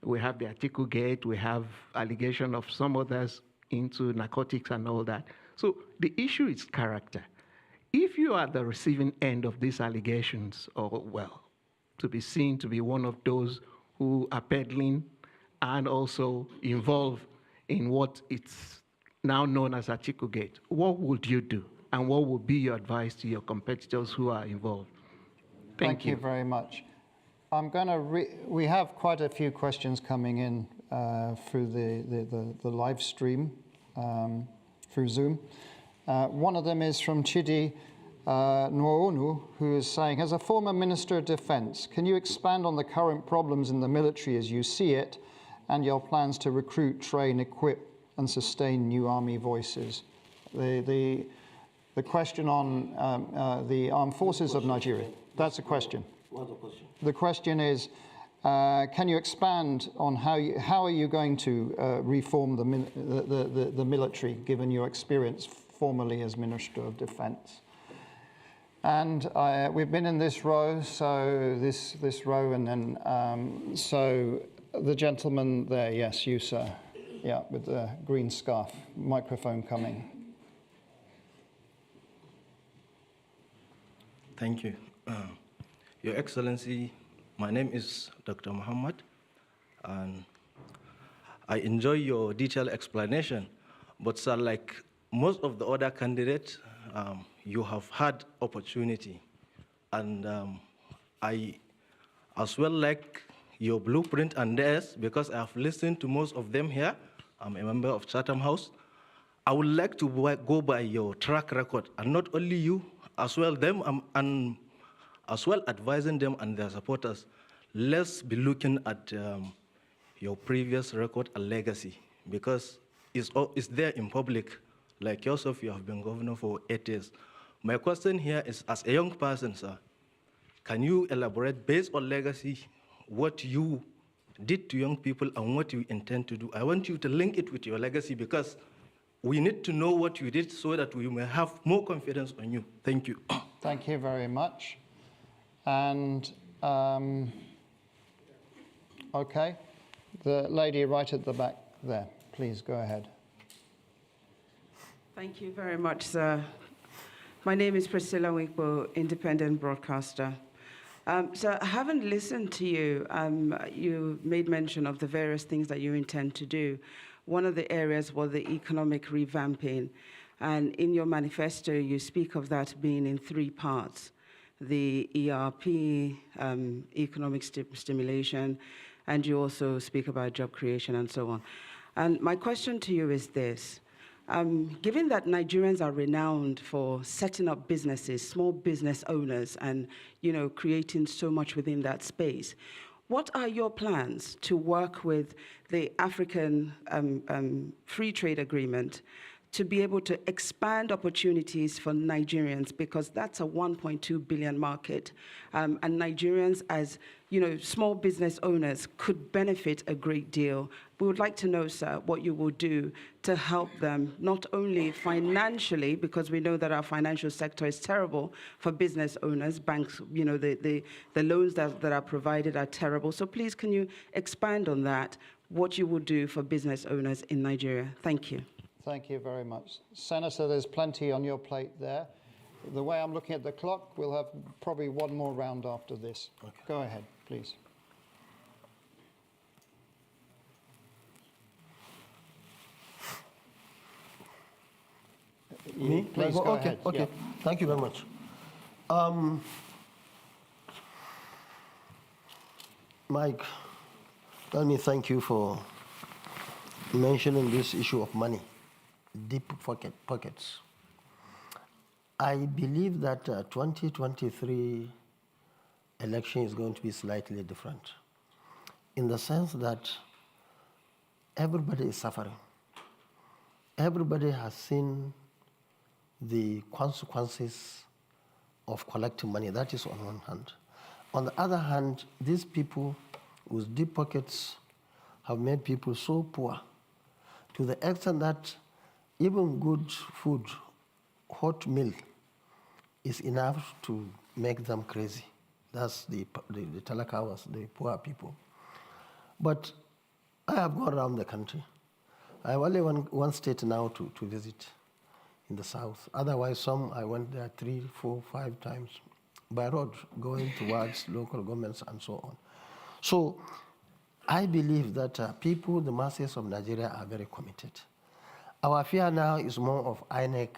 We have the Article Gate, we have allegation of some others into narcotics and all that. So the issue is character. If you are the receiving end of these allegations, or well, to be seen to be one of those who are peddling and also involved in what it's now known as Article Gate, what would you do? And what would be your advice to your competitors who are involved? Thank you very much. I'm going to we have quite a few questions coming in through the live stream, through Zoom. One of them is from Chidi Nwoonu, who is saying, as a former Minister of Defence, can you expand on the current problems in the military as you see it and your plans to recruit, train, equip and sustain new army voices? The question on the armed forces of Nigeria. That's a question. What's the question? The question is, can you expand on how are you going to reform the military, given your experience formerly as Minister of Defence? And we've been in this row, so this row, and then so the gentleman there, yes, you sir, yeah, with the green scarf, microphone coming. Thank you. Your Excellency, my name is Dr. Muhammad, and I enjoy your detailed explanation. But sir, like most of the other candidates, you have had opportunity. And I as well like your blueprint and theirs, because I have listened to most of them here. I'm a member of Chatham House. I would like to go by your track record, and not only you, as well them, and as well advising them and their supporters. Let's be looking at your previous record and legacy, because it's there in public. Like yourself, you have been governor for 8 years. My question here is, as a young person, sir, can you elaborate, based on legacy, what you did to young people and what you intend to do? I want you to link it with your legacy, because we need to know what you did so that we may have more confidence on you. Thank you. Thank you very much. And, okay, the lady right at the back there, please go ahead. Thank you very much, sir. My name is Priscilla Winkbo, independent broadcaster. So having listened to you, you made mention of the various things that you intend to do. One of the areas was the economic revamping. And in your manifesto, you speak of that being in 3 parts: the ERP, economic stimulation, and you also speak about job creation and so on. And my question to you is this. Given that Nigerians are renowned for setting up businesses, small business owners, and creating so much within that space, what are your plans to work with the African Free Trade Agreement to be able to expand opportunities for Nigerians, because that's a 1.2 billion market, and Nigerians as small business owners could benefit a great deal. We would like to know, sir, what you will do to help them, not only financially, because we know that our financial sector is terrible for business owners. Banks, the loans that are provided are terrible. So please, can you expand on that, what you will do for business owners in Nigeria? Thank you. Thank you very much. Senator, there's plenty on your plate there. The way I'm looking at the clock, we'll have probably one more round after this. Okay. Go ahead, please. Me? Please go okay, ahead. Okay, Yeah. thank you very much. Mike, let me thank you for mentioning this issue of money, deep pockets. I believe that 2023 election is going to be slightly different in the sense that everybody is suffering. Everybody has seen the consequences of collecting money. That is on one hand. On the other hand, these people with deep pockets have made people so poor to the extent that even good food, hot meal, is enough to make them crazy. That's the talakawas, the poor people. But I have gone around the country. I have only one state now to visit in the south. Otherwise, I went there 3, 4, 5 times by road, going towards local governments and so on. So I believe that people, the masses of Nigeria, are very committed. Our fear now is more of INEC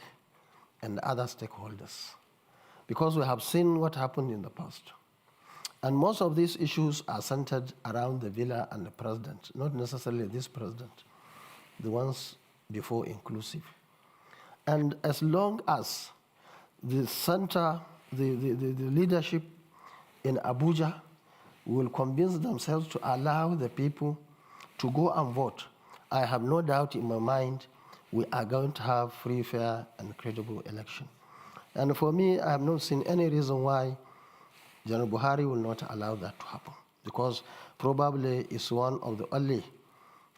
and other stakeholders, because we have seen what happened in the past. And most of these issues are centered around the villa and the president, not necessarily this president, the ones before inclusive. And as long as the center, the leadership in Abuja will convince themselves to allow the people to go and vote, I have no doubt in my mind we are going to have free, fair, and credible election. And for me, I have not seen any reason why General Buhari will not allow that to happen, because probably it's one of the only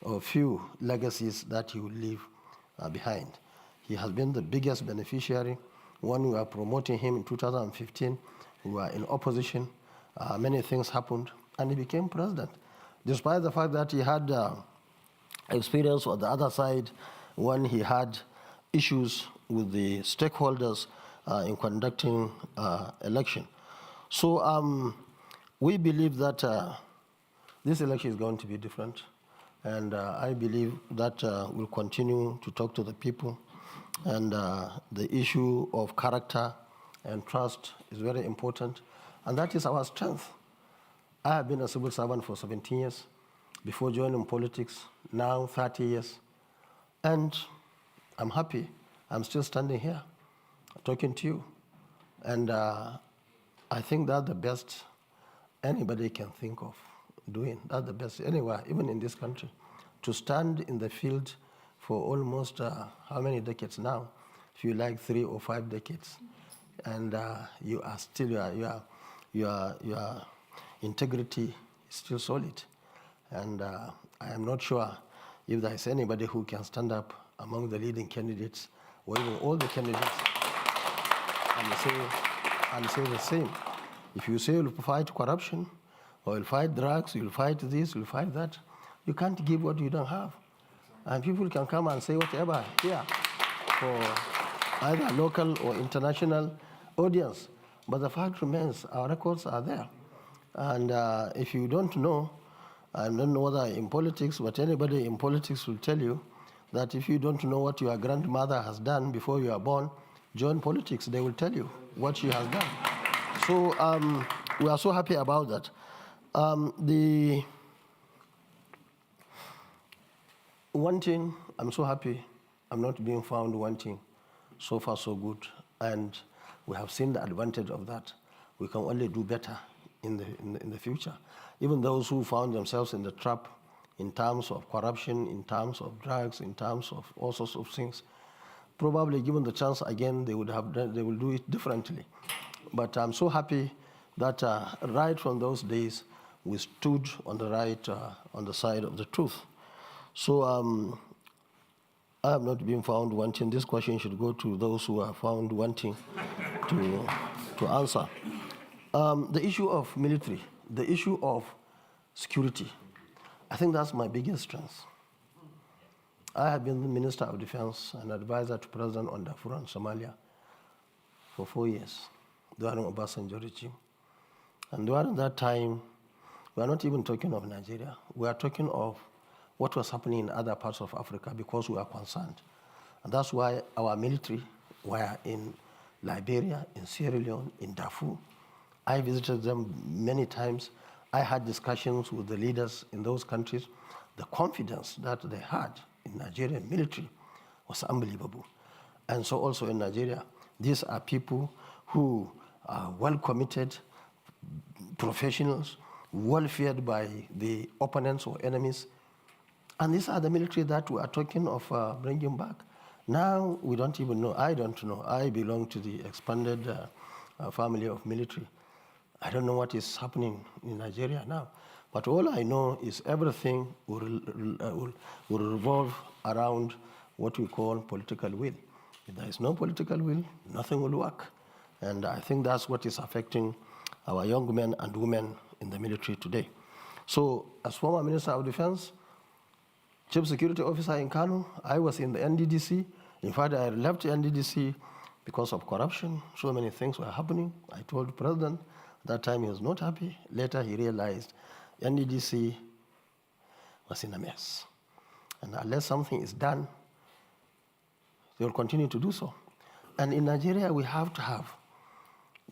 or few legacies that he will leave behind. He has been the biggest beneficiary. When we were promoting him in 2015, we were in opposition. Many things happened, and he became president, despite the fact that he had experience on the other side when he had issues with the stakeholders in conducting election. So we believe that this election is going to be different, and I believe that we'll continue to talk to the people, and the issue of character and trust is very important, and that is our strength. I have been a civil servant for 17 years before joining politics, now 30 years, and I'm happy. I'm still standing here talking to you, and I think that's the best anybody can think of doing. That's the best anywhere, even in this country, to stand in the field for almost how many decades now? If you like 3 or 5 decades, and you are still your integrity is still solid, and I am not sure if there is anybody who can stand up among the leading candidates or even all the candidates and say the same. If you say you'll fight corruption, or you'll fight drugs, you'll fight this, you'll fight that, you can't give what you don't have. And people can come and say whatever here for either local or international audience. But the fact remains, our records are there. And if you don't know, I don't know whether in politics, but anybody in politics will tell you that if you don't know what your grandmother has done before you are born, join politics. They will tell you what she has done. So we are so happy about that. The wanting, I'm so happy I'm not being found wanting. So far, so good. And we have seen the advantage of that. We can only do better in the future. Even those who found themselves in the trap in terms of corruption, in terms of drugs, in terms of all sorts of things, probably given the chance again, they will do it differently. But I'm so happy that right from those days, we stood on the right, on the side of the truth. So I have not been found wanting. This question should go to those who are found wanting to answer. The issue of military, the issue of security, I think that's my biggest strength. I have been the Minister of Defense and advisor to President on Darfur and Somalia for 4 years during Obasanjo regime. And during that time, we are not even talking of Nigeria. We are talking of what was happening in other parts of Africa because we are concerned. And that's why our military were in Liberia, in Sierra Leone, in Darfur. I visited them many times. I had discussions with the leaders in those countries. The confidence that they had in Nigerian military was unbelievable. And so also in Nigeria, these are people who are well committed, professionals, well feared by the opponents or enemies. And these are the military that we are talking of bringing back. Now we don't even know. I don't know. I belong to the expanded family of military. I don't know what is happening in Nigeria now. But all I know is everything will revolve around what we call political will. If there is no political will, nothing will work. And I think that's what is affecting our young men and women in the military today. So as former Minister of Defense, Chief Security Officer in Kano, I was in the NDDC. In fact, I left NDDC because of corruption. So many things were happening. I told the President at that time he was not happy. Later he realized NDDC was in a mess. And unless something is done, they will continue to do so. And in Nigeria, we have to have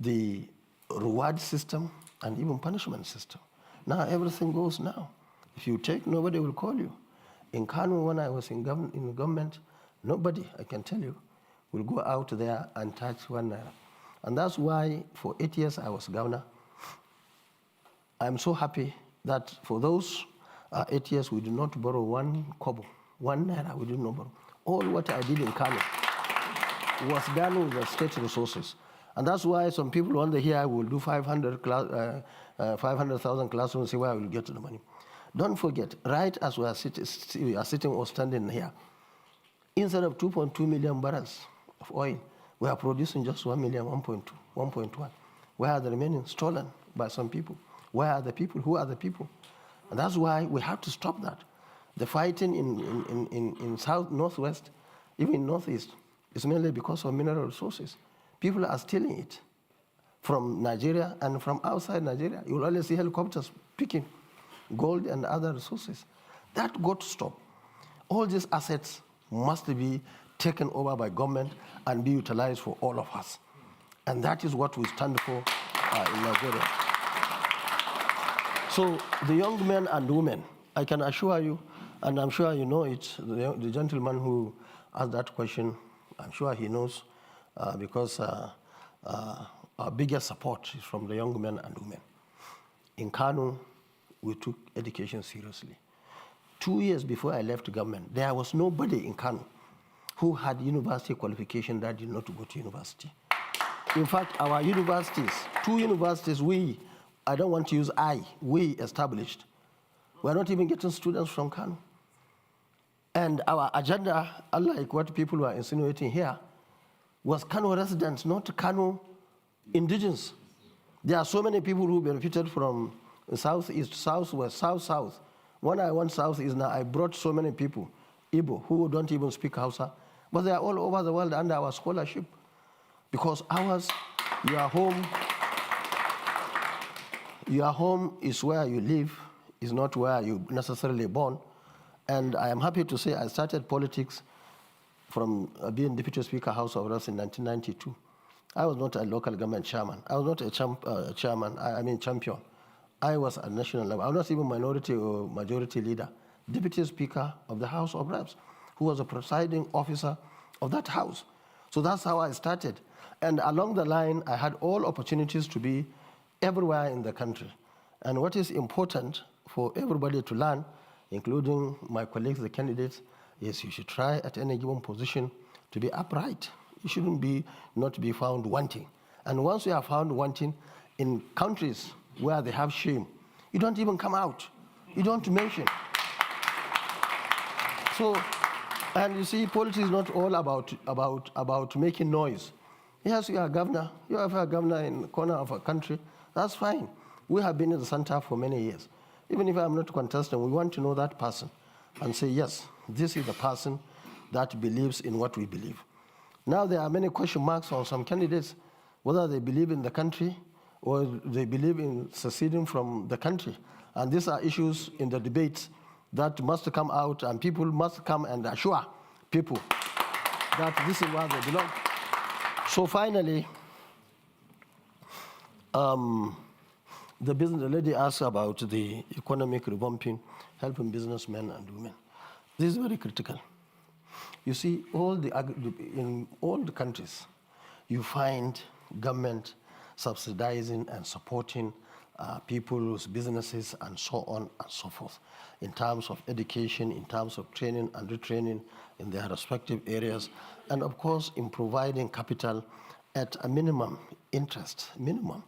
the reward system and even punishment system. Now everything goes now. If you take, nobody will call you. In Kano, when I was in government, nobody, I can tell you, will go out there and touch 1 naira. And that's why for 8 years I was governor. I'm so happy that for those 8 years we did not borrow 1 kobo, 1 naira we did not borrow. All what I did in Kano was done with the state resources. And that's why some people wonder here I will do 500,000 classrooms, see where I will get the money. Don't forget, right as we are sitting or standing here, instead of 2.2 million barrels of oil, we are producing just 1 million, 1.2, 1.1. Where are the remaining? Stolen by some people. Where are the people? Who are the people? And that's why we have to stop that. The fighting in south, northwest, even in northeast, is mainly because of mineral resources. People are stealing it from Nigeria and from outside Nigeria. You will always see helicopters picking gold and other resources. That got to stop. All these assets must be taken over by government and be utilized for all of us. And that is what we stand for in Nigeria. So the young men and women, I can assure you, and I'm sure you know it, the gentleman who asked that question, I'm sure he knows, because our biggest support is from the young men and women. In Kano, we took education seriously. 2 years before I left government, there was nobody in Kano who had university qualification that did not go to university. In fact, our universities, 2 universities, I don't want to use we established. We're not even getting students from Kano. And our agenda, unlike what people are insinuating here, was Kano residents, not Kano indigenous. There are so many people who benefited from southeast, southwest, south-south. When I went southeast now, I brought so many people, Igbo, who don't even speak Hausa, but they are all over the world under our scholarship. Because ours, your home is where you live, is not where you necessarily born. And I am happy to say I started politics from being Deputy Speaker House of Reps in 1992. I was not a local government chairman. I was not a champion. I was at national level. I was not even minority or majority leader. Deputy Speaker of the House of Reps, who was a presiding officer of that house. So that's how I started. And along the line, I had all opportunities to be everywhere in the country. And what is important for everybody to learn, including my colleagues, the candidates, is you should try at any given position to be upright. You shouldn't not be found wanting. And once you are found wanting, in countries where they have shame, you don't even come out. You don't mention. So, and you see, politics is not all about making noise. Yes, you are a governor. You are a governor in the corner of a country. That's fine. We have been in the center for many years. Even if I'm not contesting, we want to know that person and say, yes, this is the person that believes in what we believe. Now there are many question marks on some candidates. whether they believe in the country or they believe in seceding from the country. And these are issues in the debates that must come out, and people must come and assure people that this is where they belong. So finally, the lady asked about the economic revamping, helping businessmen and women. This is very critical. You see, in all the countries, you find government subsidizing and supporting people's businesses and so on and so forth, in terms of education, in terms of training and retraining in their respective areas, and of course in providing capital at a minimum interest, minimum.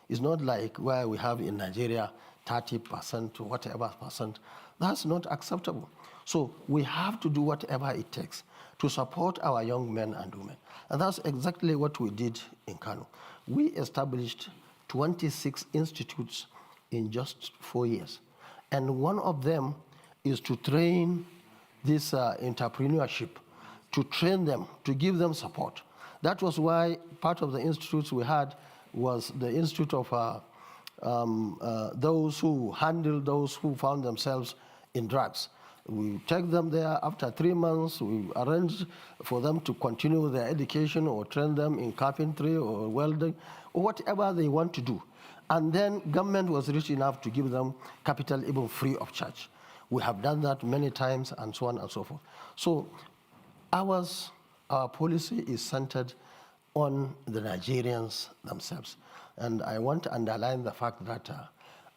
It's not like where we have in Nigeria 30% to whatever percent. That's not acceptable. So we have to do whatever it takes to support our young men and women. And that's exactly what we did in Kano. We established 26 institutes in just 4 years. And one of them is to train this entrepreneurship, to train them, to give them support. That was why part of the institutes we had was the institute of those who handle those who found themselves in drugs. We take them there. After 3 months, we arrange for them to continue their education or train them in carpentry or welding or whatever they want to do. And then government was rich enough to give them capital even free of charge. We have done that many times and so on and so forth. So our policy is centered on the Nigerians themselves. And I want to underline the fact that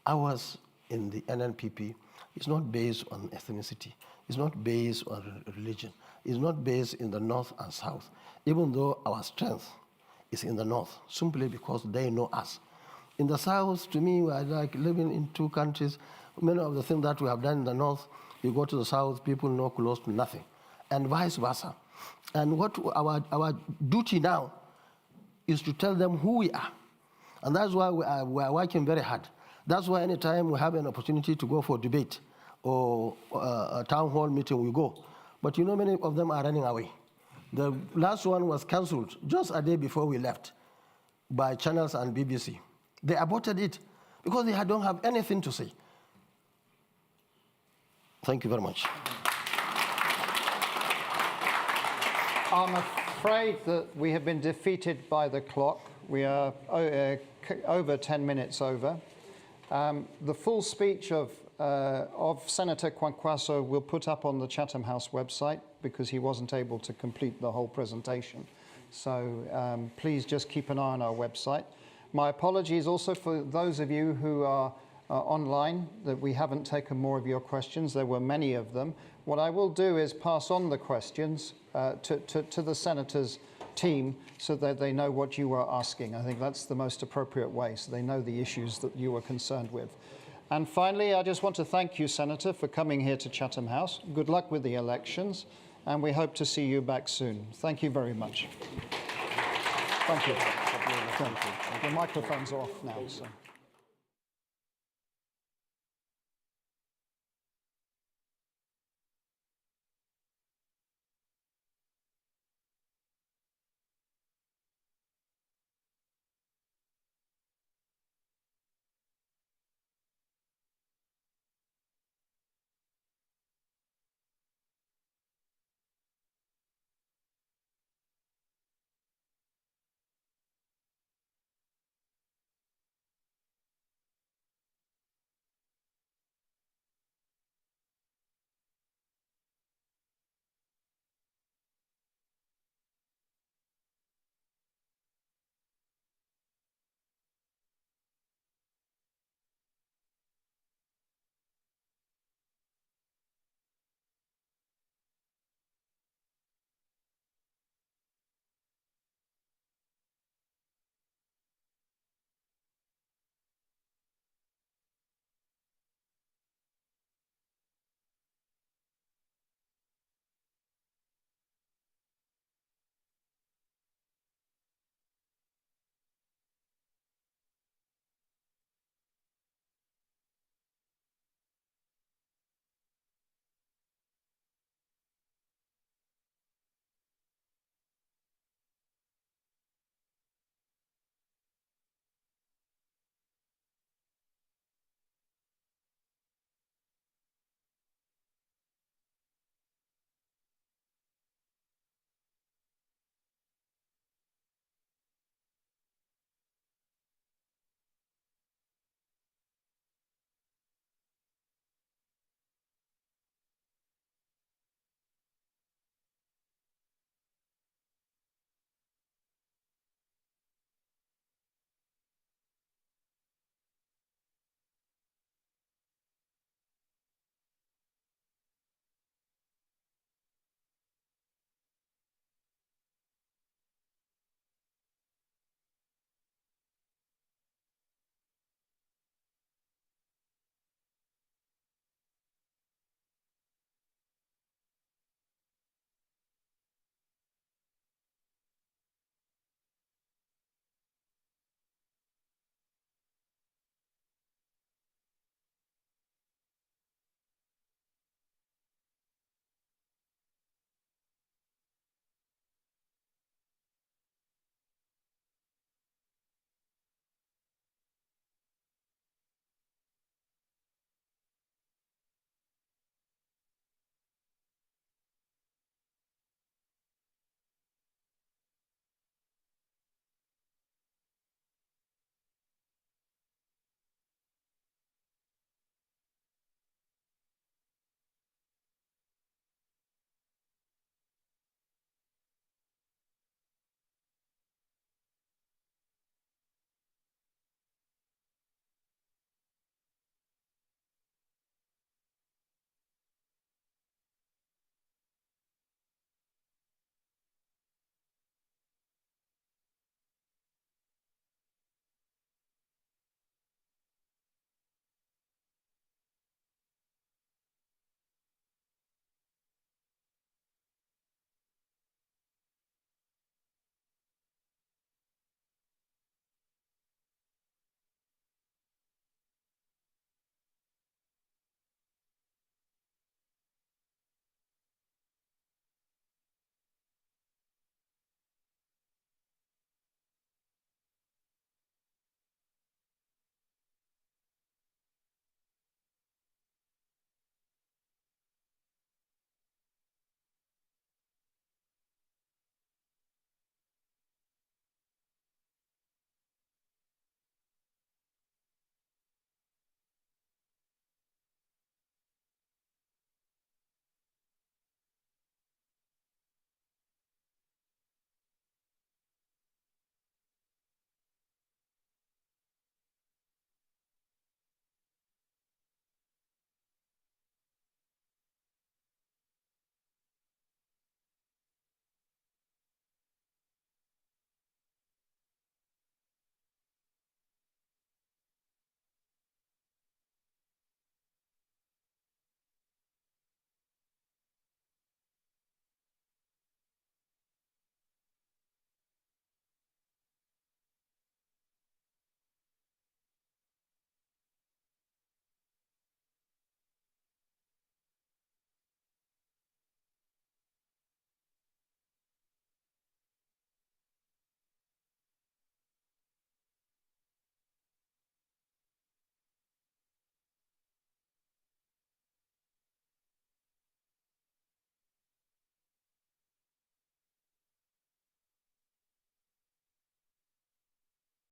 ours in the NNPP is not based on ethnicity. It's not based on religion. It's not based in the north and south, even though our strength is in the north, simply because they know us. In the south, to me, I like living in two countries. Many of the things that we have done in the north, you go to the south, people know close to nothing, and vice versa. And what our duty now is to tell them who we are. And that's why we are working very hard. That's why anytime we have an opportunity to go for debate or a town hall meeting, we go. But you know, many of them are running away. The last one was cancelled just a day before we left by channels and BBC. They aborted it because they don't have anything to say. Thank you very much. I'm afraid that we have been defeated by the clock. We are over 10 minutes over. The full speech of Senator Kwankwaso we'll put up on the Chatham House website because he wasn't able to complete the whole presentation. So please just keep an eye on our website. My apologies also for those of you who are online that we haven't taken more of your questions. There were many of them. What I will do is pass on the questions to the Senator's team so that they know what you were asking. I think that's the most appropriate way, so they know the issues that you were concerned with. And finally, I just want to thank you, Senator, for coming here to Chatham House. Good luck with the elections, and we hope to see you back soon. Thank you very much. Thank you. The microphones are off now. So.